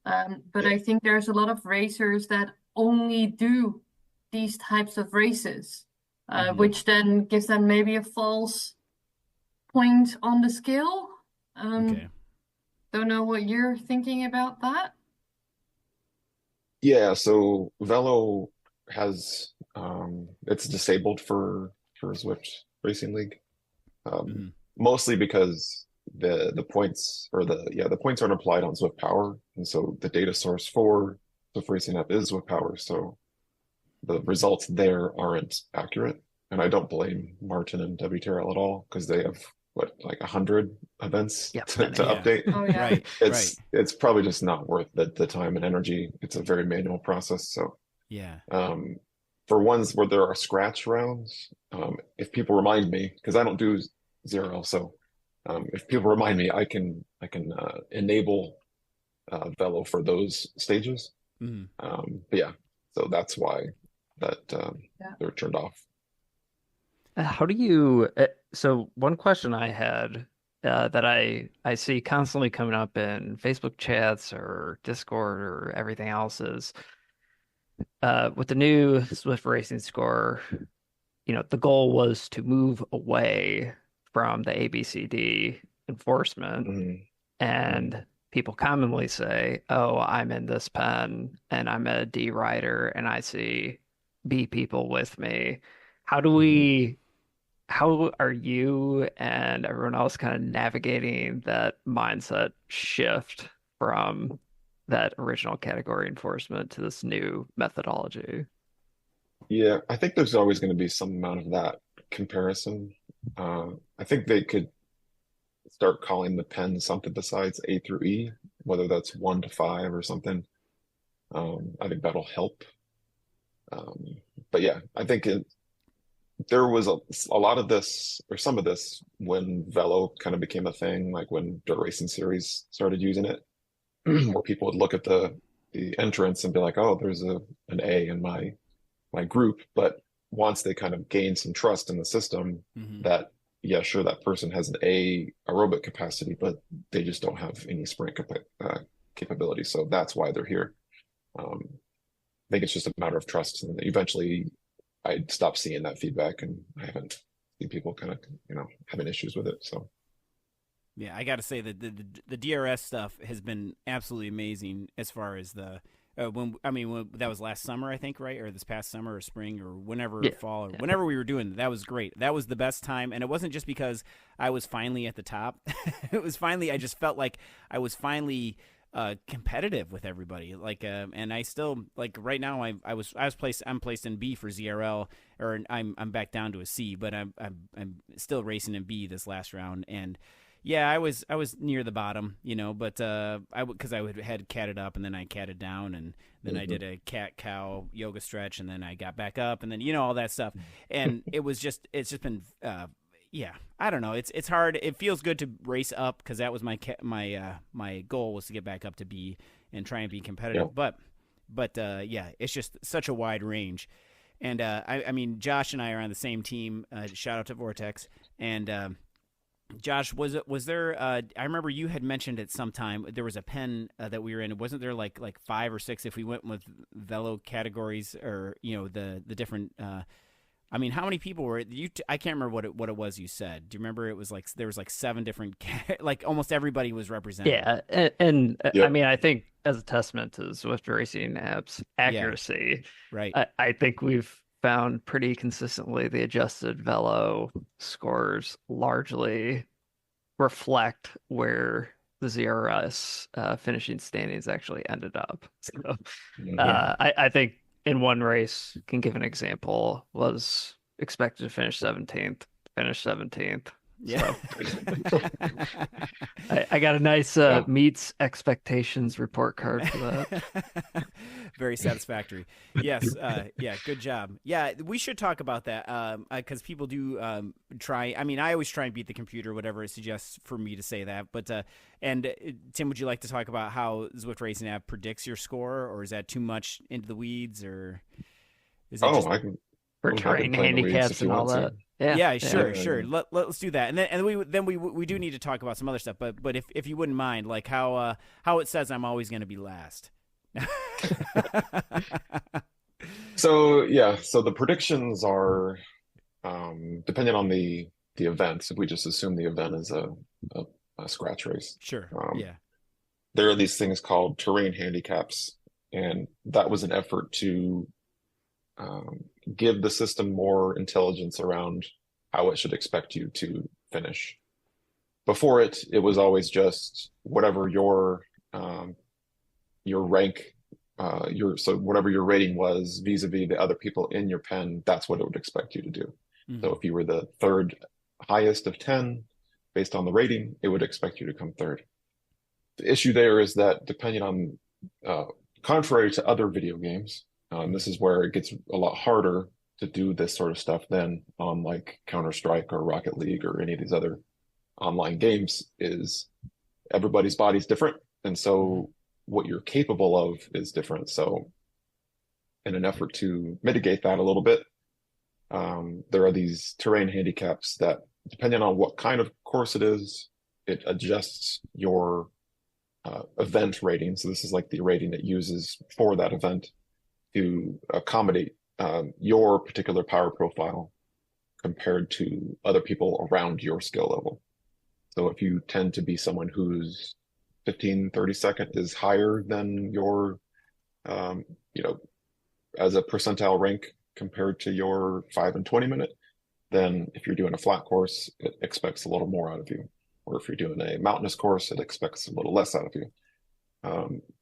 Speaker 3: But I think there's a lot of racers that only do these types of races, which then gives them maybe a false point on the scale.
Speaker 2: Okay.
Speaker 3: Don't know what you're thinking about that.
Speaker 5: Yeah, so Velo has it's disabled for Zwift Racing League, mostly because the points the points aren't applied on Zwift Power, and so the data source for Zwift Racing App is Zwift Power, so the results there aren't accurate. And I don't blame Martin and WTRL at all, because they have like 100 events to update.
Speaker 3: Oh, yeah.
Speaker 2: Right.
Speaker 5: It's probably just not worth the time and energy. It's a very manual process. So
Speaker 2: yeah.
Speaker 5: For ones where there are scratch rounds, if people remind me, because I don't do ZRL, so if people remind me, I can enable Velo for those stages. But yeah, so that's why they're turned off.
Speaker 4: How do you? So one question I had that I see constantly coming up in Facebook chats or Discord or everything else is with the new Zwift Racing Score. The goal was to move away from the ABCD enforcement, and people commonly say, "Oh, I'm in this pen and I'm a D rider and I see B people with me." How are you and everyone else kind of navigating that mindset shift from that original category enforcement to this new methodology?
Speaker 5: Yeah, I think there's always going to be some amount of that comparison. I think they could start calling the pen something besides A through E, whether that's 1 to 5 or something. I think that'll help. But yeah, I think there was a lot of this, or some of this, when Velo kind of became a thing, like when Dirt Racing Series started using it, where people would look at the entrance and be like, oh, there's an A in my group. But once they kind of gain some trust in the system, that, yeah, sure, that person has an A aerobic capacity, but they just don't have any sprint capability. So that's why they're here. I think it's just a matter of trust. And eventually I stopped seeing that feedback, and I haven't seen people kind of, having issues with it. So.
Speaker 2: Yeah, I got to say that the DRS stuff has been absolutely amazing as far as the when that was last summer, I think, right? Or this past summer or spring or whenever, fall or whenever we were doing that was great. That was the best time, and it wasn't just because I was finally at the top. It was finally, I just felt like I was finally competitive with everybody. Like, and I still, like, right now I'm placed in B for ZRL, or I'm back down to a C, but I'm still racing in B this last round. And yeah, I was near the bottom, but because I had catted up, and then I catted down, and then I did a cat-cow yoga stretch, and then I got back up, and then all that stuff, and it's just been I don't know, it's hard. It feels good to race up, because that was my goal, was to get back up to B and try and be competitive, but it's just such a wide range, and I mean, Josh and I are on the same team. Shout out to Vortex. And Josh, was there? I remember you had mentioned at some time there was a pen that we were in. Wasn't there like 5 or 6 if we went with Velo categories, or the different? I mean, how many people were you? I can't remember what it was you said. Do you remember? It was like there was like 7 different, like almost everybody was represented.
Speaker 4: Yeah, and I mean, I think as a testament to Zwift Racing App's accuracy,
Speaker 2: right?
Speaker 4: I think we've found pretty consistently the adjusted Velo scores largely reflect where the ZRS finishing standings actually ended up. So I think in one race, can give an example, was expected to finish 17th, finished 17th.
Speaker 2: Yeah.
Speaker 4: So, I got a nice meets expectations report card for that.
Speaker 2: Very satisfactory. Yes. Good job. Yeah, we should talk about that, because people do try. I mean, I always try and beat the computer, whatever it suggests for me to say that. But and Tim, would you like to talk about how Zwift Racing App predicts your score, or is that too much into the weeds, or is it
Speaker 5: I can.
Speaker 4: For terrain handicaps and all that.
Speaker 2: Yeah, sure. Let's do that, and then we do need to talk about some other stuff. But if you wouldn't mind, like how it says I'm always going to be last.
Speaker 5: So the predictions are depending on the events. If we just assume the event is a scratch race,
Speaker 2: sure.
Speaker 5: There are these things called terrain handicaps, and that was an effort to give the system more intelligence around how it should expect you to finish. Before it was always just whatever your rank, so whatever your rating was vis-a-vis the other people in your pen, that's what it would expect you to do. Mm-hmm. So if you were the 3rd highest of 10 based on the rating, it would expect you to come 3rd. The issue there is that depending on, contrary to other video games, this is where it gets a lot harder to do this sort of stuff than on like Counter-Strike or Rocket League or any of these other online games, is everybody's body's different. And so what you're capable of is different. So in an effort to mitigate that a little bit, there are these terrain handicaps that, depending on what kind of course it is, it adjusts your event rating. So this is like the rating it uses for that event to accommodate your particular power profile compared to other people around your skill level. So if you tend to be someone who's 15, 30 second is higher than your, as a percentile rank compared to your 5 and 20 minute, then if you're doing a flat course, it expects a little more out of you. Or if you're doing a mountainous course, it expects a little less out of you.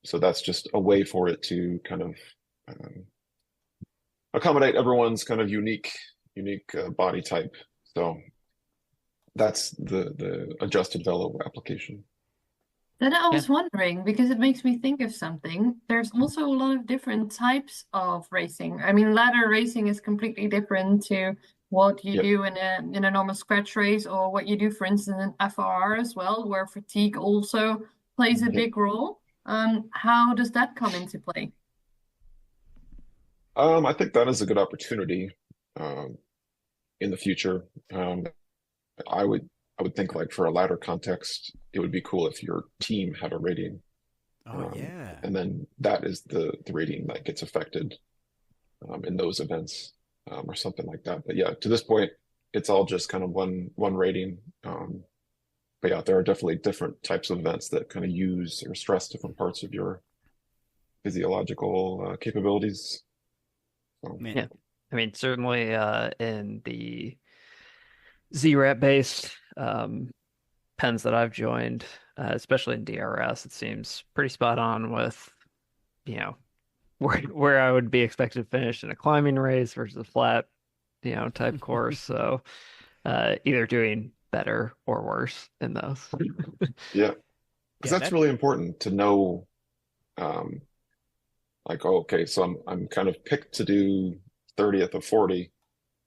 Speaker 5: So that's just a way for it to kind of accommodate everyone's kind of unique body type. So that's the adjusted Velo application.
Speaker 3: Then I was wondering, because it makes me think of something. There's also a lot of different types of racing. I mean, ladder racing is completely different to what you
Speaker 5: Yep.
Speaker 3: do in a normal scratch race, or what you do, for instance, in FR as well, where fatigue also plays a
Speaker 5: Yep.
Speaker 3: big role. How does that come into play?
Speaker 5: I think that is a good opportunity um, in the future. I would think like for a ladder context, it would be cool if your team had a rating,
Speaker 2: Oh yeah.
Speaker 5: and then that is the rating that gets affected in those events or something like that. But yeah, to this point, it's all just kind of one rating. But yeah, there are definitely different types of events that kind of use or stress different parts of your physiological capabilities. So,
Speaker 2: Man.
Speaker 4: Yeah. I mean, certainly in the ZRAP based pens that I've joined, especially in DRS, it seems pretty spot on with, you know, where I would be expected to finish in a climbing race versus a flat, type course. So either doing better or worse in those.
Speaker 5: yeah, because
Speaker 2: Yeah,
Speaker 5: that's really important to know. Um, like, oh, okay, so I'm kind of picked to do 30th of 40.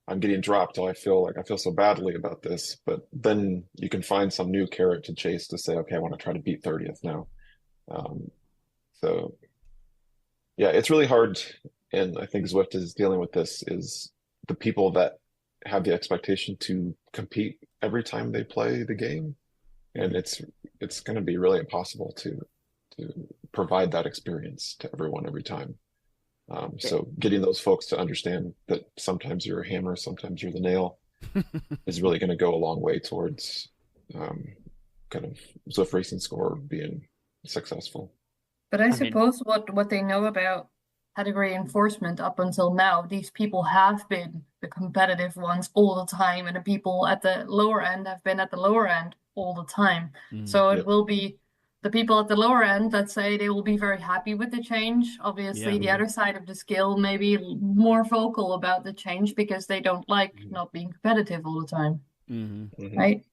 Speaker 5: I'm getting dropped till I feel so badly about this, but then you can find some new carrot to chase to say, okay, I want to try to beat 30th now. Um, so yeah, it's really hard, and I think Zwift is dealing with this is the people that have the expectation to compete every time they play the game, and it's going to be really impossible to provide that experience to everyone every time. So getting those folks to understand that sometimes you're a hammer, sometimes you're the nail, is really going to go a long way towards kind of Zwift Racing Score being successful.
Speaker 3: But I
Speaker 4: I mean,
Speaker 3: suppose what they know about category enforcement up until now, these people have been the competitive ones all the time, and the people at the lower end have been at the lower end all the time. So it
Speaker 5: Yep.
Speaker 3: will be the people at the lower end that say they will be very happy with the change. Obviously,
Speaker 2: Yeah.
Speaker 3: the other side of the scale may be more vocal about the change because they don't like not being competitive all the time,
Speaker 5: Mhm.
Speaker 3: right?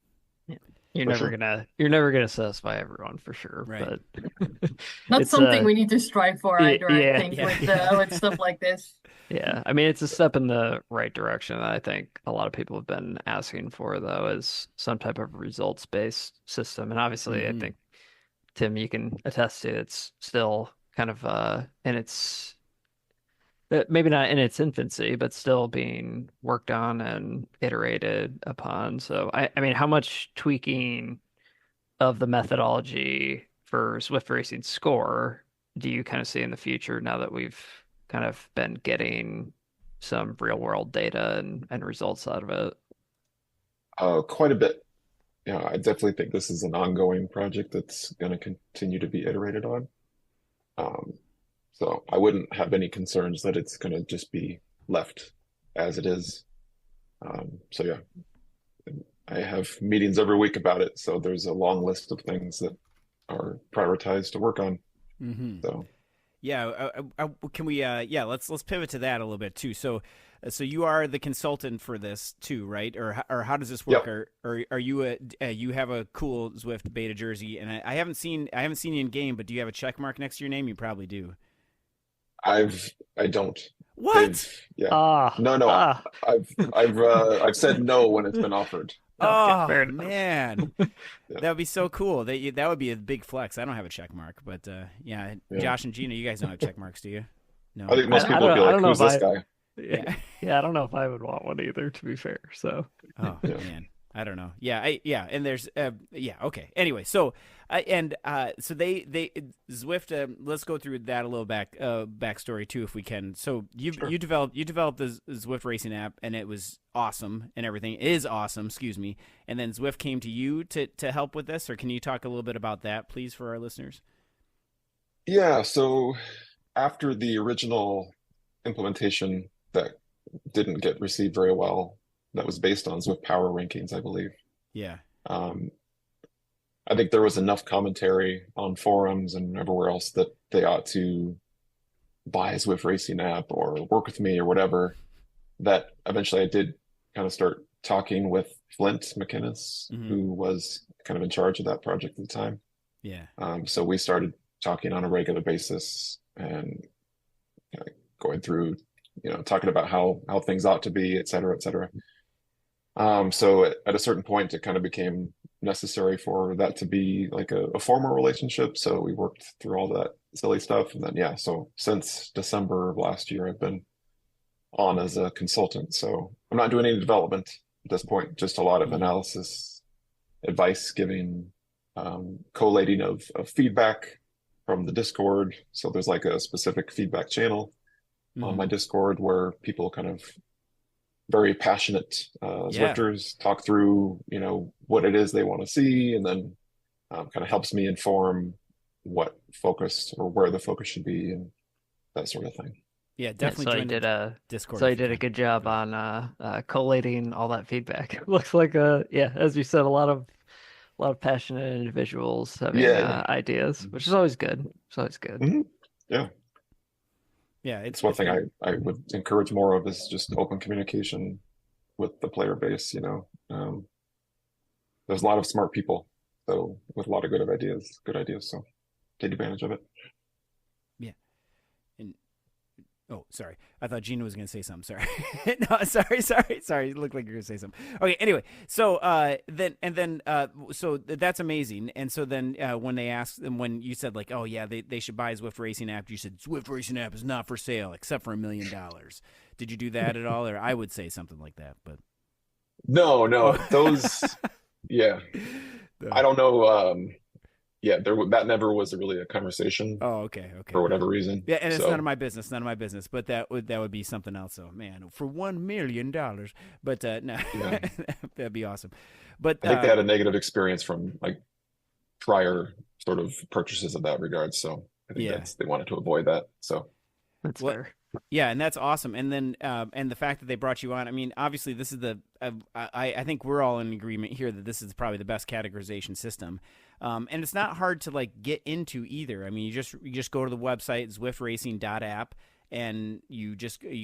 Speaker 4: you're
Speaker 5: For
Speaker 4: never
Speaker 5: sure.
Speaker 4: gonna satisfy everyone for sure,
Speaker 2: Right.
Speaker 4: but
Speaker 3: Not
Speaker 4: it's
Speaker 3: something we need to strive for either, I
Speaker 4: yeah.
Speaker 3: think,
Speaker 2: Yeah.
Speaker 3: with stuff like this.
Speaker 4: Yeah, I mean, it's a step in the right direction. I think a lot of people have been asking for, though, is some type of results-based system. And obviously, I think, Tim, you can attest to it's still kind of in its maybe not in its infancy, but still being worked on and iterated upon. So, I mean, how much tweaking of the methodology for Swift Racing Score do you kind of see in the future now that we've kind of been getting some real world data and results out of it?
Speaker 5: Quite a bit. Yeah, I definitely think this is an ongoing project that's going to continue to be iterated on. Um, so I wouldn't have any concerns that it's going to just be left as it is. So yeah, I have meetings every week about it. So there's a long list of things that are prioritized to work on.
Speaker 2: Mm-hmm.
Speaker 5: So
Speaker 2: Yeah, can we? Yeah, let's pivot to that a little bit too. So, you are the consultant for this too, right? Or how does this work?
Speaker 5: yep,
Speaker 2: Or are you you have a cool Zwift beta jersey, and I haven't seen you in game, but do you have a check mark next to your name? You probably do.
Speaker 5: I don't.
Speaker 2: What?
Speaker 5: Yeah.
Speaker 4: Ah,
Speaker 5: No,
Speaker 4: ah.
Speaker 5: I've said no when it's been offered.
Speaker 4: Okay, fair
Speaker 2: Oh
Speaker 4: enough.
Speaker 2: man,
Speaker 5: Yeah.
Speaker 2: that would be so cool. That would be a big flex. I don't have a check mark, but yeah,
Speaker 5: Yeah.
Speaker 2: Josh and Gina, you guys don't have check marks, do you? No.
Speaker 5: I think most
Speaker 4: I
Speaker 5: people would
Speaker 4: don't
Speaker 5: be
Speaker 4: I
Speaker 5: like,
Speaker 4: don't know
Speaker 5: "Who's
Speaker 4: if
Speaker 5: this guy?"
Speaker 2: Yeah.
Speaker 4: yeah, I don't know if I would want one either, to be fair. So
Speaker 2: Oh
Speaker 5: Yeah.
Speaker 2: man, I don't know. Yeah, and there's yeah, okay. Anyway, so so they Zwift. Let's go through that a little backstory too, if we can. So
Speaker 5: Sure.
Speaker 2: you developed the Zwift Racing app, and it was awesome, and everything is awesome. Excuse me. And then Zwift came to you to help with this, or can you talk a little bit about that, please, for our listeners?
Speaker 5: Yeah, so after the original implementation that didn't get received very well, that was based on Zwift Power Rankings, I believe.
Speaker 2: Yeah.
Speaker 5: Um, I think there was enough commentary on forums and everywhere else that they ought to buy a Zwift Racing app or work with me or whatever, that eventually I did kind of start talking with Flint McInnes,
Speaker 2: Mhm.
Speaker 5: who was kind of in charge of that project at the time.
Speaker 2: Yeah.
Speaker 5: So we started talking on a regular basis and going through, talking about how things ought to be, et cetera, et cetera. So at a certain point, it kind of became necessary for that to be like a formal relationship. So we worked through all that silly stuff. And then, yeah, so since December of last year, I've been on as a consultant. So I'm not doing any development at this point, just a lot of analysis, advice giving, collating of feedback from the Discord. So there's like a specific feedback channel on my Discord where people kind of very passionate Zwifters talk through, what it is they want to see, and then kind of helps me inform what focus or where the focus should be and that sort of thing.
Speaker 2: Yeah, definitely.
Speaker 4: So
Speaker 2: join Discord.
Speaker 4: So you did a good job on collating all that feedback. It looks like as you said, a lot of passionate individuals having ideas, which is always good. It's always good.
Speaker 5: Mm-hmm. Yeah.
Speaker 2: Yeah,
Speaker 5: it's one thing I would encourage more of is just open communication with the player base. There's a lot of smart people, so with a lot of good ideas. So take advantage of it.
Speaker 2: Yeah. And sorry, I thought Gina was going to say something. Sorry, no, sorry. It looked like you were going to say something. Okay. Anyway, so so that's amazing. And so then when they asked, and when you said like, oh yeah, they should buy a Zwift Racing app, you said Zwift Racing app is not for sale except for $1 million. Did you do that at all, or I would say something like that, but
Speaker 5: no, those, yeah, I don't know. Yeah, that never was really a conversation.
Speaker 2: Oh, okay.
Speaker 5: For whatever reason.
Speaker 2: Yeah, and it's none of my business. But that would be something else. So, man, for $1 million. But no, yeah. That'd be awesome. But
Speaker 5: I think they had a negative experience from like prior sort of purchases of that regard. So I think they wanted to avoid that. So
Speaker 4: that's fair.
Speaker 2: Yeah, and that's awesome. And then, and the fact that they brought you on, I mean, obviously, this is I think we're all in agreement here that this is probably the best categorization system. And it's not hard to like get into either. I mean, you just go to the website ZwiftRacing.App, and you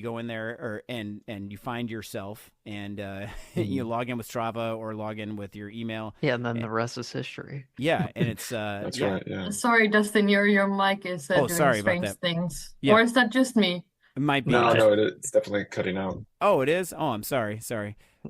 Speaker 2: go in there and you find yourself, and you log in with Strava or log in with your email.
Speaker 4: Yeah, and then the rest is history.
Speaker 2: Yeah, and it's
Speaker 5: that's right. Yeah.
Speaker 3: Sorry, Dustin, your mic is doing strange things. Yeah. Or is that just me?
Speaker 2: It might be.
Speaker 5: No, it's definitely cutting out.
Speaker 2: Oh, it is? Oh, I'm sorry.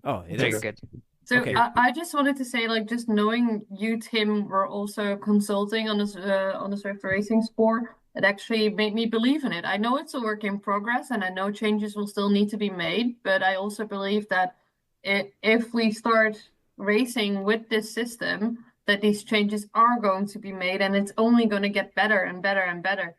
Speaker 2: Oh, it is.
Speaker 4: Good.
Speaker 3: So
Speaker 2: okay.
Speaker 3: I just wanted to say, like, just knowing you, Tim, were also consulting on the Zwift Racing Score, it actually made me believe in it. I know it's a work in progress, and I know changes will still need to be made, but I also believe that if we start racing with this system, that these changes are going to be made, and it's only going to get better and better and better.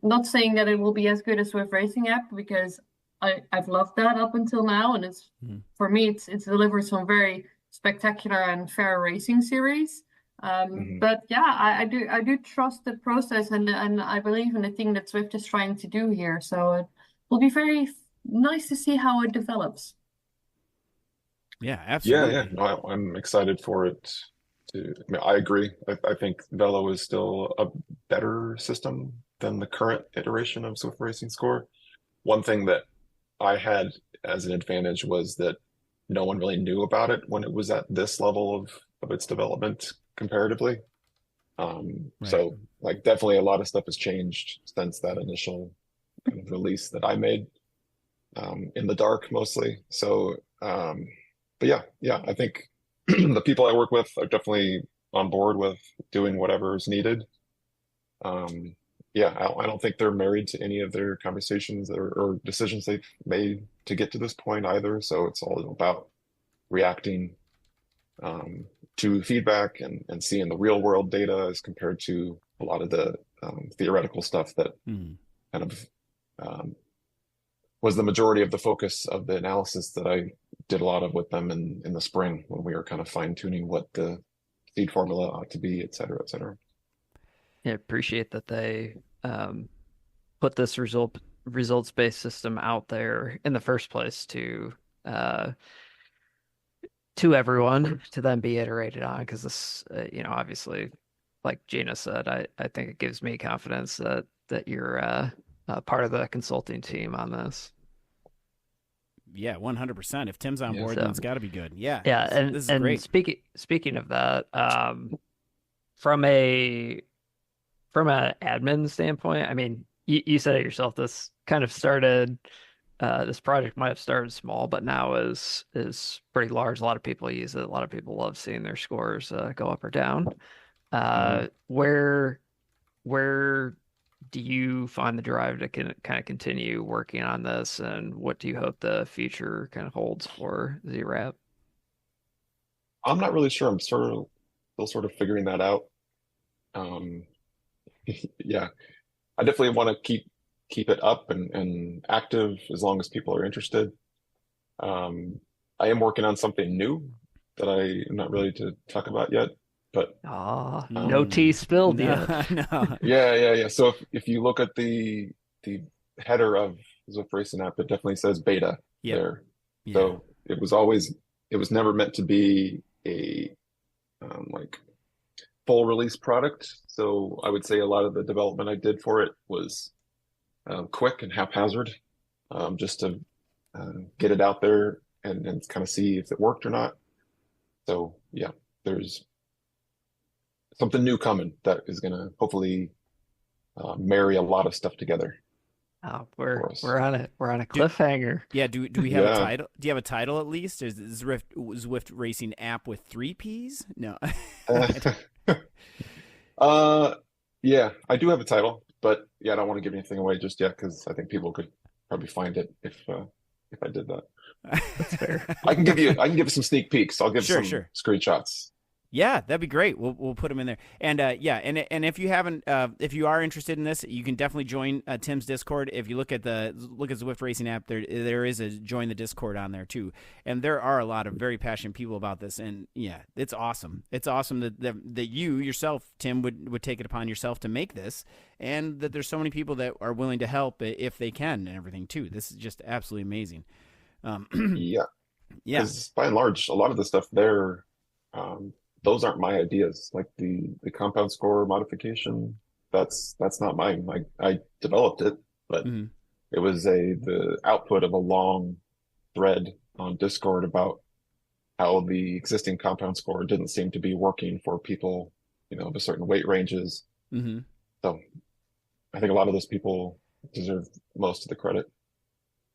Speaker 3: Not saying that it will be as good as Zwift Racing App, because I've loved that up until now, and it's for me it's delivered some very spectacular and fair racing series. But yeah, I do trust the process, and I believe in the thing that Zwift is trying to do here. So it will be very nice to see how it develops.
Speaker 2: Yeah, absolutely.
Speaker 5: Yeah. No, I'm excited for it. I agree. I think Velo is still a better system than the current iteration of Zwift Racing Score. One thing that I had as an advantage was that no one really knew about it when it was at this level of its development comparatively. Right. So like definitely a lot of stuff has changed since that initial kind of release that I made in the dark mostly. So, but yeah, I think the people I work with are definitely on board with doing whatever is needed. Yeah, I don't think they're married to any of their conversations or decisions they've made to get to this point either. So it's all about reacting to feedback and seeing the real world data as compared to a lot of the theoretical stuff that kind of was the majority of the focus of the analysis that I did a lot of with them in the spring when we were kind of fine tuning what the seed formula ought to be, et cetera, et cetera.
Speaker 4: Yeah, I appreciate that they put this results-based system out there in the first place to everyone to then be iterated on, because this, obviously, like Gina said, I think it gives me confidence that you're part of the consulting team on this.
Speaker 2: Yeah, 100%. If Tim's on board, then it's got to be good. Yeah.
Speaker 4: Yeah,
Speaker 2: this is great.
Speaker 4: Speaking of that, from a admin standpoint, I mean, you said it yourself. This kind of started. This project might have started small, but now is pretty large. A lot of people use it. A lot of people love seeing their scores go up or down. Where do you find the drive to kind of continue working on this, and what do you hope the future kind of holds for ZRAP?
Speaker 5: I'm not really sure. I'm still sort of figuring that out. Yeah, I definitely want to keep it up and active as long as people are interested. I am working on something new that I'm not ready to talk about yet, but
Speaker 4: no tea spilled yet.
Speaker 2: No.
Speaker 5: yeah. So if you look at the header of Zwift Racing App, it definitely says beta there.
Speaker 2: Yeah.
Speaker 5: So it was never meant to be a like full release product. So I would say a lot of the development I did for it was quick and haphazard, just to get it out there and kind of see if it worked or not. So yeah, there's something new coming that is going to hopefully marry a lot of stuff together.
Speaker 4: Oh, we're on it. We're on a cliffhanger.
Speaker 2: Do we have a title? Do you have a title at least? Is Zwift Racing App with 3 Ps? No.
Speaker 5: Yeah, I do have a title, but yeah, I don't want to give anything away just yet because I think people could probably find it if I did that.
Speaker 2: That's fair.
Speaker 5: I can give you some sneak peeks. I'll give some screenshots.
Speaker 2: Yeah, that'd be great. We'll put them in there. And and if you haven't, if you are interested in this, you can definitely join Tim's Discord. If you look at Zwift Racing App, there is a join the Discord on there too. And there are a lot of very passionate people about this. And yeah, it's awesome. It's awesome that you yourself, Tim, would take it upon yourself to make this, and that there's so many people that are willing to help if they can and everything too. This is just absolutely amazing.
Speaker 5: Yeah.
Speaker 2: Because
Speaker 5: by and large, a lot of the stuff there. Those aren't my ideas. Like the compound score modification, that's not mine. I developed it, but it was the output of a long thread on Discord about how the existing compound score didn't seem to be working for people, of a certain weight ranges. So I think a lot of those people deserve most of the credit.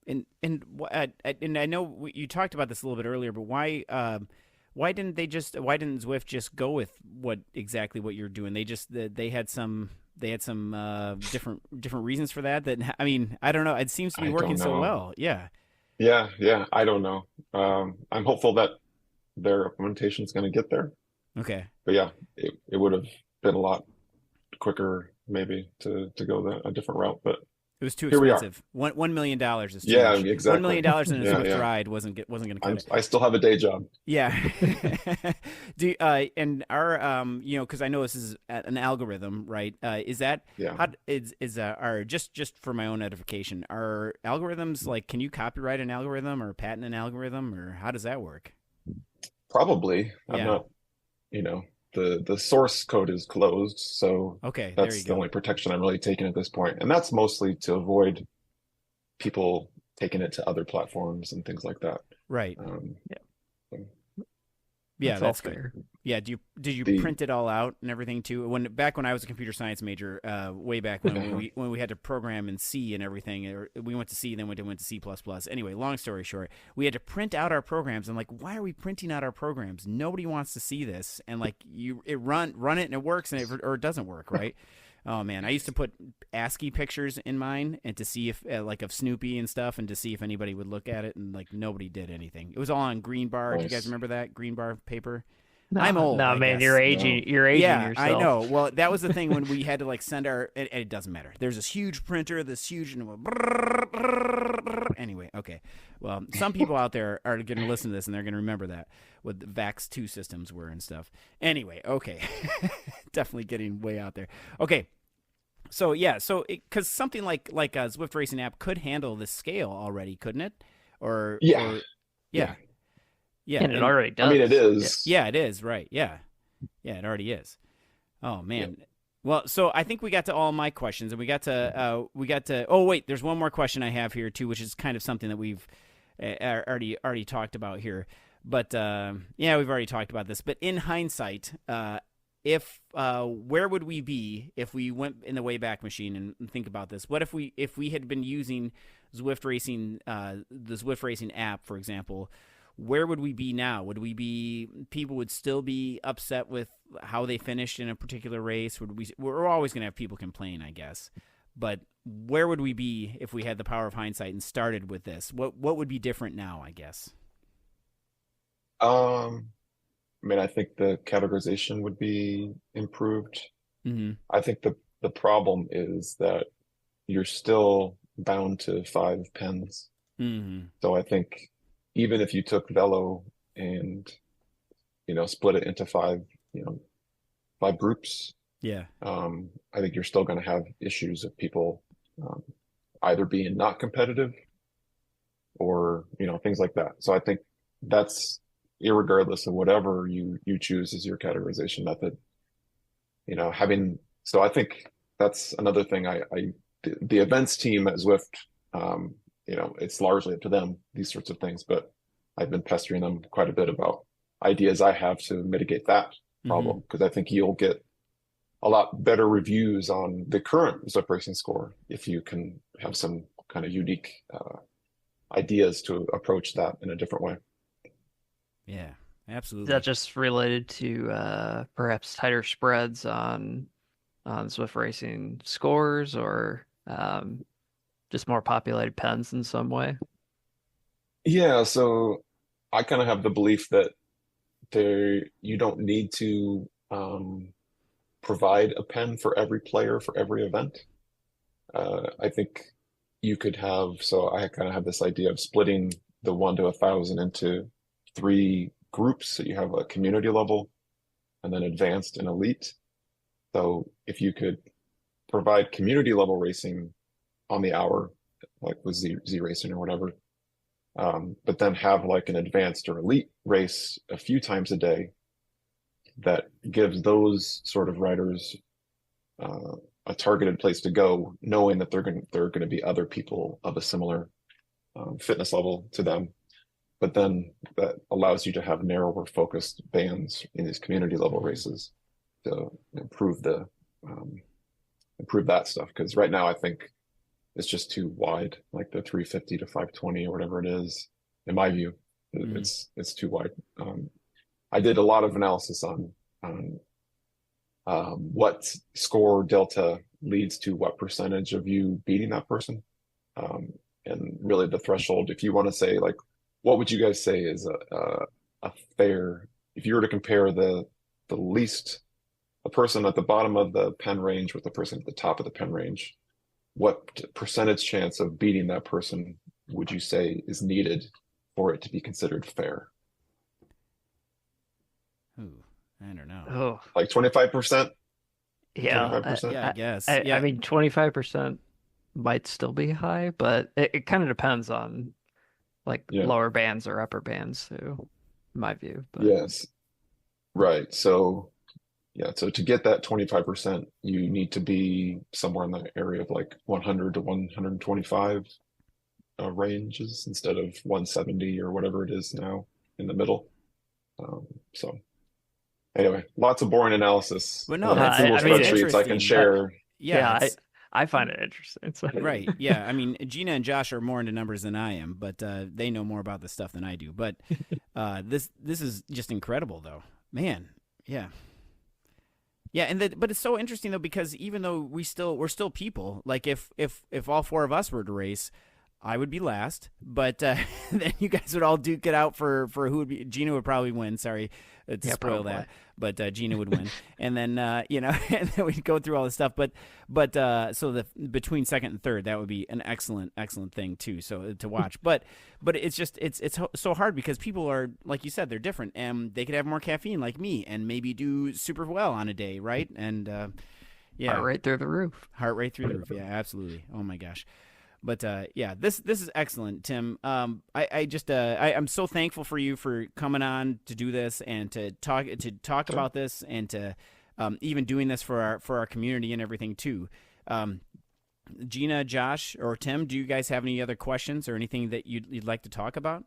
Speaker 2: And I know you talked about this a little bit earlier, but why didn't Zwift just go with what you're doing? They had some different reasons for that. I mean, I don't know. It seems to be working so well. Yeah.
Speaker 5: Yeah. I don't know. I'm hopeful that their implementation is going to get there.
Speaker 2: Okay.
Speaker 5: But yeah, it would have been a lot quicker maybe to go a different route, but
Speaker 2: it was too expensive. $1 million is too much.
Speaker 5: Exactly.
Speaker 2: $1 million in a Zwift ride wasn't going to cut it.
Speaker 5: I still have a day job.
Speaker 2: Yeah. And our because I know this is an algorithm, right? Is that just for my own edification? Are algorithms like, can you copyright an algorithm or patent an algorithm, or how does that work?
Speaker 5: Probably. I'm not. The source code is closed, so that's the only protection I'm really taking at this point. And that's mostly to avoid people taking it to other platforms and things like that.
Speaker 2: Right.
Speaker 4: Yeah,
Speaker 2: that's fair. Yeah, did you print it all out and everything too? Back when I was a computer science major, way back when we had to program in C and everything, or we went to C and then went to C++. Anyway, long story short, we had to print out our programs. I'm like, why are we printing out our programs? Nobody wants to see this. And like run it and it works or it doesn't work, right? Oh man, I used to put ASCII pictures in mine and to see if of Snoopy and stuff, and to see if anybody would look at it, and like nobody did anything. It was all on green bar. Nice. Do you guys remember that green bar paper? No, I'm old.
Speaker 4: No, man, you're aging. No. You're aging yourself.
Speaker 2: I know. Well, that was the thing when we had to send our. It doesn't matter. There's this huge printer, anyway. Okay. Well, some people out there are going to listen to this and they're going to remember that what the VAX 2 systems were and stuff. Anyway, okay. Definitely getting way out there. Okay. So because something like a Zwift Racing App could handle this scale already, couldn't it? Yeah.
Speaker 4: And it already does.
Speaker 5: I mean, it is.
Speaker 2: Yeah, it is. Right. Yeah, it already is. Oh man. Yeah. Well, so I think we got to all my questions, and we got to. Oh wait, there's one more question I have here too, which is kind of something that we've already talked about here. But we've already talked about this. But in hindsight, if where would we be if we went in the Wayback Machine and think about this? What if we had been using Zwift Racing, the Zwift Racing app, for example? Where would we be now? People would still be upset with how they finished in a particular race? We're always going to have people complain, I guess. But where would we be if we had the power of hindsight and started with this? What would be different now, I guess?
Speaker 5: I mean, I think the categorization would be improved.
Speaker 2: Mm-hmm.
Speaker 5: I think the problem is that you're still bound to 5 pens.
Speaker 2: Mm-hmm.
Speaker 5: So I think even if you took Velo and, split it into 5 groups,
Speaker 2: Yeah.
Speaker 5: I think you're still going to have issues of people either being not competitive or, things like that. So I think that's irregardless of whatever you choose as your categorization method, so I think that's another thing the events team at Zwift, it's largely up to them, these sorts of things, but I've been pestering them quite a bit about ideas I have to mitigate that problem, because I think you'll get a lot better reviews on the current Zwift Racing Score if you can have some kind of unique ideas to approach that in a different way.
Speaker 2: Yeah, absolutely.
Speaker 4: Is that just related to perhaps tighter spreads on Zwift Racing scores, or just more populated pens in some way?
Speaker 5: Yeah, so I kind of have the belief that you don't need to provide a pen for every player for every event. I think you could so I kind of have this idea of splitting the 1 to 1,000 into 3 groups. So you have a community level and then advanced and elite. So if you could provide community level racing on the hour, like with Z Racing or whatever, but then have like an advanced or elite race a few times a day, that gives those sort of riders a targeted place to go, knowing that they're going to be other people of a similar fitness level to them. But then that allows you to have narrower focused bands in these community level races to improve that stuff. Because right now I think it's just too wide, like the 350 to 520 or whatever it is. In my view, it's too wide. I did a lot of analysis on what score delta leads to what percentage of you beating that person, and really the threshold. If you want to say, like, what would you guys say is a fair? If you were to compare the person at the bottom of the pen range with the person at the top of the pen range, what percentage chance of beating that person would you say is needed for it to be considered fair?
Speaker 2: Ooh, I don't know.
Speaker 4: Oh,
Speaker 5: Like 25%?
Speaker 4: yeah.
Speaker 5: 25%?
Speaker 2: Yeah, I guess.
Speaker 4: I mean, 25% might still be high, but it kind of depends on lower bands or upper bands too, in my view. But...
Speaker 5: Yes. Right. So, so to get that 25%, you need to be somewhere in the area of like 100 to 125 ranges instead of 170 or whatever it is now in the middle. So anyway, lots of boring analysis.
Speaker 2: But no,
Speaker 5: that's
Speaker 2: I mean,
Speaker 5: spreadsheets I can share.
Speaker 4: I find it interesting. So.
Speaker 2: Right. Yeah. I mean, Gina and Josh are more into numbers than I am, but they know more about this stuff than I do. But this is just incredible, though. Man. Yeah. Yeah, but it's so interesting though, because even though we're still people. Like if all 4 of us were to race, I would be last, but then you guys would all duke it out for who would be. Gina would probably win. Sorry to spoil
Speaker 4: probably.
Speaker 2: that, but Gina would win, and then and then we'd go through all this stuff. But so between second and third, that would be an excellent thing too. So to watch, but it's just it's so hard because people are, like you said, they're different, and they could have more caffeine like me, and maybe do super well on a day, right? And
Speaker 4: heart rate through the roof.
Speaker 2: Heart rate through the roof. Yeah, absolutely. Oh my gosh. But this is excellent, Tim. I'm so thankful for you for coming on to do this and to talk about this and to even doing this for our community and everything too. Gina, Josh, or Tim, do you guys have any other questions or anything that you'd like to talk about?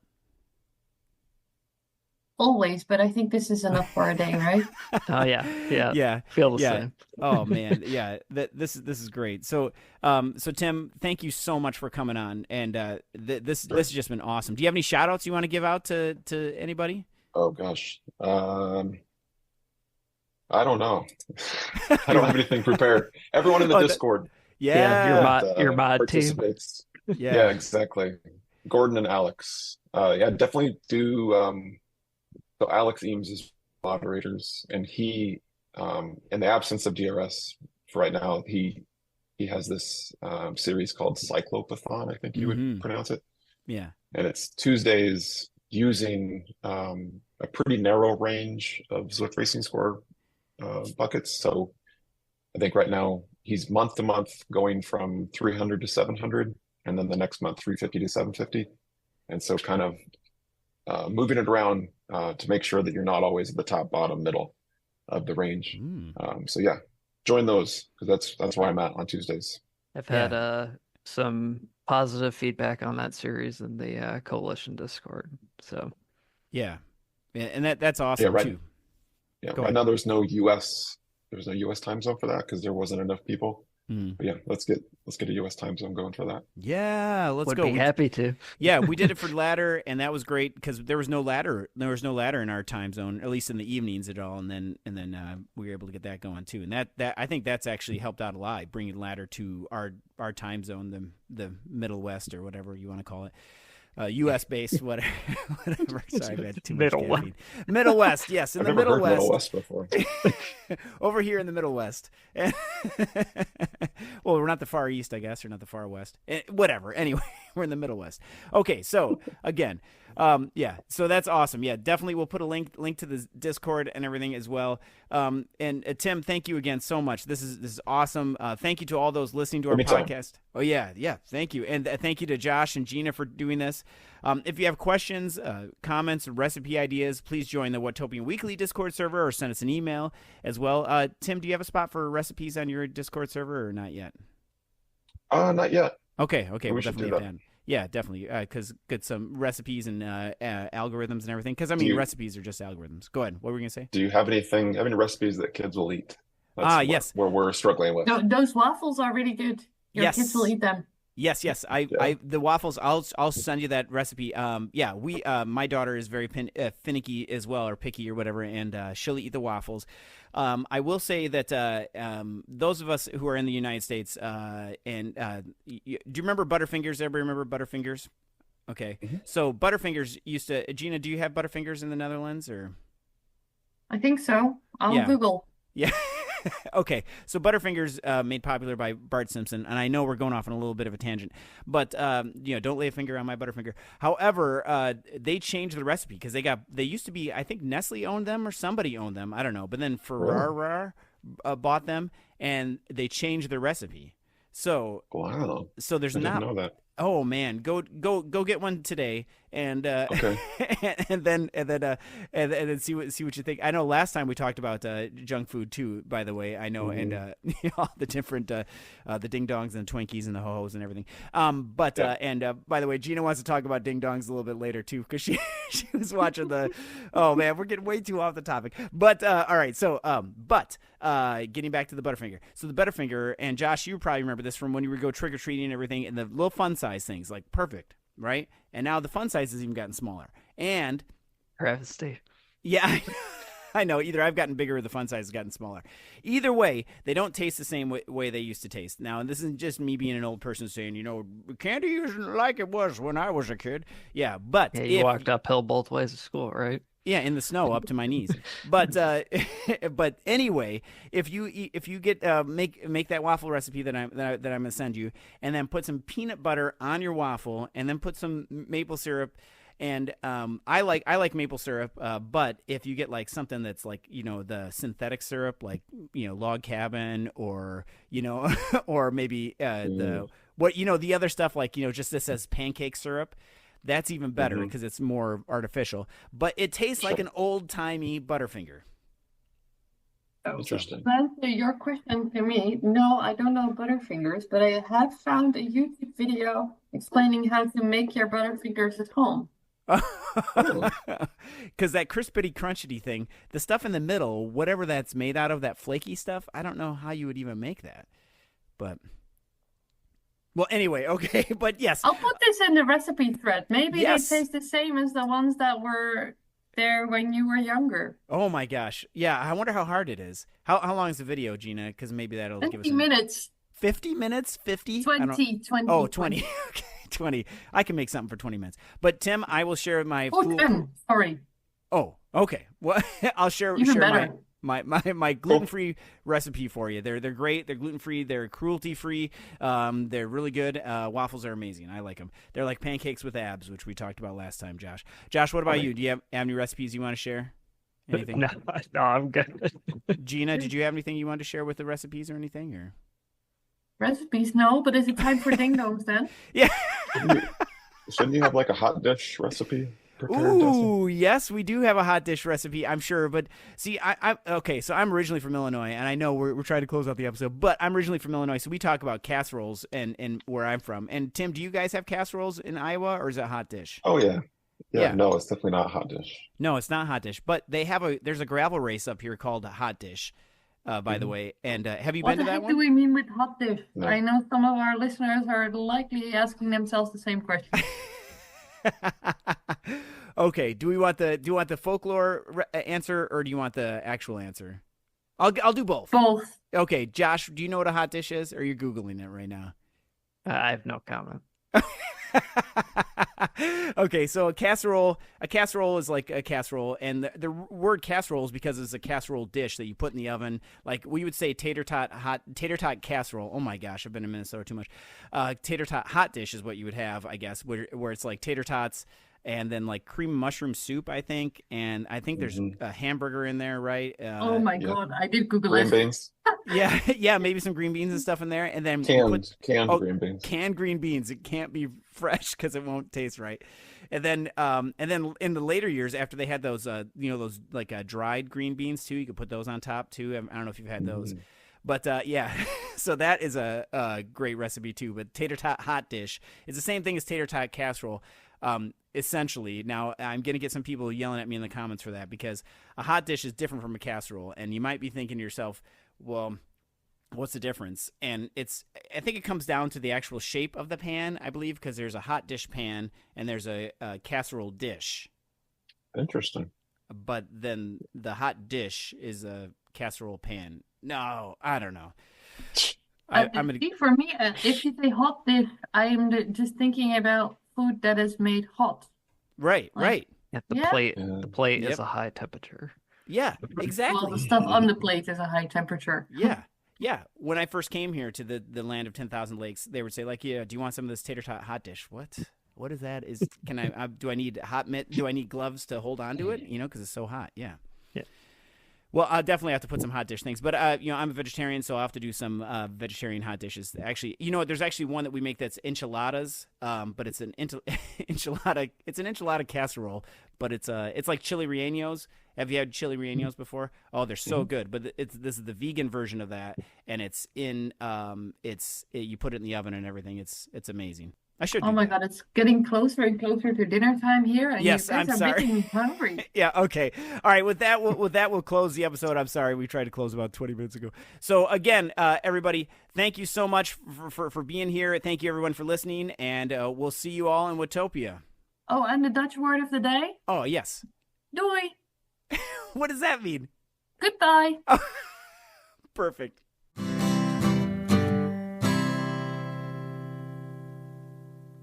Speaker 3: always, but I think this is enough for a day, right?
Speaker 4: Oh yeah, yeah,
Speaker 2: Yeah.
Speaker 4: feel the
Speaker 2: Yeah.
Speaker 4: same.
Speaker 2: Oh man, yeah. This is great. So Tim, thank you so much for coming on, and this has just been awesome. Do you have any shout outs you want to give out to anybody?
Speaker 5: Oh gosh. I don't know. I don't have anything prepared. Everyone in the Discord
Speaker 2: Yeah.
Speaker 4: Your mod team.
Speaker 5: participates.
Speaker 2: Yeah.
Speaker 5: Yeah, exactly. Gordon and Alex. Yeah, definitely do. So Alex Eames is moderators, and he, in the absence of DRS for right now, he has this series called Cyclopathon, I think you would pronounce it.
Speaker 2: Yeah.
Speaker 5: And it's Tuesdays using a pretty narrow range of Zwift Racing Score buckets. So I think right now he's month to month going from 300 to 700, and then the next month 350 to 750. And so kind of moving it around to make sure that you're not always at the top, bottom, middle of the range. So yeah, join those, because that's where I'm at on Tuesdays.
Speaker 4: I've had some positive feedback on that series in the coalition Discord. So
Speaker 2: Yeah. And that's awesome
Speaker 5: Yeah, right.
Speaker 2: too.
Speaker 5: Yeah,
Speaker 2: Go
Speaker 5: right
Speaker 2: ahead.
Speaker 5: now there's no US time zone for that because there wasn't enough people. But yeah, let's get a US time zone going for that.
Speaker 2: Yeah, let's
Speaker 4: would
Speaker 2: go.
Speaker 4: be happy to.
Speaker 2: Yeah, we did it for ladder, and that was great because there was no ladder. There was no ladder in our time zone, at least in the evenings at all. And then we were able to get that going too. And that I think that's actually helped out a lot, bringing ladder to our time zone, the Middle West or whatever you want to call it. U.S. based, whatever. Sorry, I've had too much
Speaker 4: Middle
Speaker 2: caffeine. Middle West, yes, in
Speaker 5: I've
Speaker 2: the
Speaker 5: never
Speaker 2: Middle
Speaker 5: heard
Speaker 2: West.
Speaker 5: Middle West before.
Speaker 2: Over here in the Middle West. Well, we're not the Far East, I guess, or not the Far West. Whatever. Anyway, we're in the Middle West. Okay, so again, so that's awesome. Yeah, definitely we'll put a link to the Discord and everything as well. And Tim, thank you again so much. This is awesome. Thank you to all those listening to our
Speaker 5: Anytime.
Speaker 2: podcast. Oh yeah, thank you. And thank you to Josh and Gina for doing this. If you have questions, comments, recipe ideas, please join the Watopian Weekly Discord server or send us an email as well. Tim, do you have a spot for recipes on your Discord server or not yet?
Speaker 5: Not yet.
Speaker 2: Okay,
Speaker 5: We
Speaker 2: we'll
Speaker 5: should
Speaker 2: definitely
Speaker 5: do
Speaker 2: have
Speaker 5: that.
Speaker 2: to add. Yeah, definitely, because get some recipes and algorithms and everything. Because I
Speaker 5: Do
Speaker 2: mean,
Speaker 5: you-
Speaker 2: recipes are just algorithms. Go ahead. What were we gonna say?
Speaker 5: Do you have any recipes that kids will eat? That's
Speaker 2: yes.
Speaker 5: where we're struggling with.
Speaker 3: Those waffles are really good. Your
Speaker 2: Yes.
Speaker 3: kids will eat them.
Speaker 2: Yes. The waffles. I'll send you that recipe. My daughter is very finicky as well, or picky or whatever, and she'll eat the waffles. I will say that those of us who are in the United States, do you remember Butterfingers? Everybody remember Butterfingers? Okay, so Butterfingers used to. Gina, do you have Butterfingers in the Netherlands or?
Speaker 3: I think so. I'll
Speaker 2: Yeah.
Speaker 3: Google.
Speaker 2: Yeah. Okay. So Butterfingers made popular by Bart Simpson, and I know we're going off on a little bit of a tangent, but don't lay a finger on my Butterfinger. However, they changed the recipe because they used to be, I think Nestle owned them or somebody owned them, I don't know, but then Ferrara bought them and they changed the recipe. So
Speaker 5: Wow.
Speaker 2: so there's
Speaker 5: I didn't
Speaker 2: not.
Speaker 5: know that.
Speaker 2: Oh man, go get one today, and
Speaker 5: Okay.
Speaker 2: and then see what you think. I know last time we talked about junk food too. By the way, I know, and all the different the ding dongs and the Twinkies and the ho hos and everything. By the way, Gina wants to talk about ding dongs a little bit later too, because she was watching the. Oh man, we're getting way too off the topic. But all right, so getting back to the Butterfinger. So the Butterfinger, and Josh, you probably remember this from when you would go trick or treating and everything, and the little fun size things, like perfect, right? And now the fun size has even gotten smaller. And
Speaker 4: Travesty.
Speaker 2: yeah, I know. Either I've gotten bigger or the fun size has gotten smaller. Either way, they don't taste the same way they used to taste. Now, and this isn't just me being an old person saying, candy isn't like it was when I was a kid. Yeah, but
Speaker 4: Yeah, you walked uphill both ways to school, right?
Speaker 2: yeah, in the snow up to my knees. But but anyway, if you get make that waffle recipe that I'm gonna send you, and then put some peanut butter on your waffle, and then put some maple syrup. And I like maple syrup, but if you get like something that's like the synthetic syrup, like Log Cabin, or or maybe the other stuff, like just this as pancake syrup. That's even better because it's more artificial, but it tastes like an old-timey Butterfinger.
Speaker 5: Interesting.
Speaker 3: To answer your question to me, no, I don't know Butterfingers, but I have found a YouTube video explaining how to make your Butterfingers at home.
Speaker 2: Because that crispity crunchity thing, the stuff in the middle, whatever that's made out of, that flaky stuff, I don't know how you would even make that. But, well, anyway, okay. But yes.
Speaker 3: I'll put this in the recipe thread. Maybe
Speaker 2: Yes.
Speaker 3: they taste the same as the ones that were there when you were younger.
Speaker 2: Oh my gosh. Yeah, I wonder how hard it is. How long is the video, Gina? Because maybe that'll give us
Speaker 3: 50 minutes.
Speaker 2: 50 minutes? 50?
Speaker 3: 20.
Speaker 2: Oh, 20. Okay, 20. I can make something for 20 minutes. But Tim, I will share my
Speaker 3: Oh, 10. Sorry.
Speaker 2: Oh, okay. Well, I'll share
Speaker 3: Even better.
Speaker 2: my gluten-free recipe for you. They're great. They're gluten-free. They're cruelty-free. They're really good. Waffles are amazing. I like them. They're like pancakes with abs, which we talked about last time, Josh. Josh, what about you? Do you have any recipes you want to share? Anything?
Speaker 4: No, I'm good.
Speaker 2: Gina, did you have anything you wanted to share with the recipes or anything? Or
Speaker 3: Recipes, no, but is it time for ding dongs then?
Speaker 2: yeah.
Speaker 5: Shouldn't you have like a hot dish recipe prepared, Dustin?
Speaker 2: Ooh, yes, we do have a hot dish recipe, I'm sure. But see, okay, so I'm originally from Illinois, and I know we're trying to close out the episode, but I'm originally from Illinois, so we talk about casseroles and where I'm from. And Tim, do you guys have casseroles in Iowa, or is it hot dish?
Speaker 5: Oh yeah.
Speaker 2: Yeah.
Speaker 5: No, it's definitely not hot dish.
Speaker 2: No, it's not hot dish, but there's a gravel race up here called Hot Dish, by the way. And have you
Speaker 3: What
Speaker 2: been
Speaker 3: the
Speaker 2: to that
Speaker 3: heck
Speaker 2: one?
Speaker 3: do we mean with hot dish?
Speaker 5: No.
Speaker 3: I know some of our listeners are likely asking themselves the same question.
Speaker 2: Okay, do you want the folklore answer, or do you want the actual answer? I'll do both.
Speaker 3: Both.
Speaker 2: Okay, Josh, do you know what a hot dish is, or you're googling it right now?
Speaker 4: I have no comment.
Speaker 2: Okay, so a casserole is like a casserole, and the word casserole is because it's a casserole dish that you put in the oven. Like we would say tater tot casserole. Oh my gosh, I've been in Minnesota too much. Tater tot hot dish is what you would have, I guess, where it's like tater tots and then like cream mushroom soup, I think, and I think there's a hamburger in there, right?
Speaker 3: Oh my God, I did Google
Speaker 5: Green
Speaker 3: it.
Speaker 5: beans,
Speaker 2: yeah, maybe some green beans and stuff in there, and then
Speaker 5: canned green beans.
Speaker 2: Canned green beans. It can't be fresh because it won't taste right. And then in the later years, after they had those, those like dried green beans too, you could put those on top too. I don't know if you've had those, but yeah. So that is a great recipe too. But tater tot hot dish is the same thing as tater tot casserole. Essentially, now I'm going to get some people yelling at me in the comments for that, because a hot dish is different from a casserole, and you might be thinking to yourself, well, what's the difference? And I think it comes down to the actual shape of the pan, I believe, because there's a hot dish pan and there's a casserole dish.
Speaker 5: Interesting.
Speaker 2: But then the hot dish is a casserole pan. No, I don't know. I'm gonna.
Speaker 3: See, for me, if you say hot dish, I'm just thinking about food that is made hot.
Speaker 2: Right.
Speaker 4: Yeah,
Speaker 3: Yeah.
Speaker 4: the plate
Speaker 2: Yep.
Speaker 4: is a high temperature.
Speaker 2: Yeah, exactly.
Speaker 3: Well, the stuff on the plate is a high temperature.
Speaker 2: Yeah. When I first came here to the land of 10,000 lakes, they would say like, "Yeah, do you want some of this tater tot hot dish?" What is that? Can I? Do I need do I need gloves to hold on to it? Because it's so hot. Yeah.
Speaker 4: Yeah.
Speaker 2: Well, I'll definitely have to put some hot dish things. But I'm a vegetarian, so I'll have to do some vegetarian hot dishes. Actually, there's actually one that we make that's enchiladas. But it's an enchilada. It's an enchilada casserole, but it's like chili rellenos. Have you had chili rellenos before? Oh, they're so good. But this is the vegan version of that, and it's in you put it in the oven and everything. It's amazing. I should.
Speaker 3: Oh my God, it's getting closer and closer to dinner time here, and
Speaker 2: Yes,
Speaker 3: you guys
Speaker 2: I'm
Speaker 3: are
Speaker 2: sorry.
Speaker 3: making me hungry.
Speaker 2: Yeah, okay. All right, with that, we'll close the episode. I'm sorry, we tried to close about 20 minutes ago. So again, everybody, thank you so much for being here. Thank you, everyone, for listening, and we'll see you all in Watopia.
Speaker 3: Oh, and the Dutch word of the day?
Speaker 2: Oh, yes.
Speaker 3: Doei.
Speaker 2: What does that mean?
Speaker 3: Goodbye.
Speaker 2: Perfect.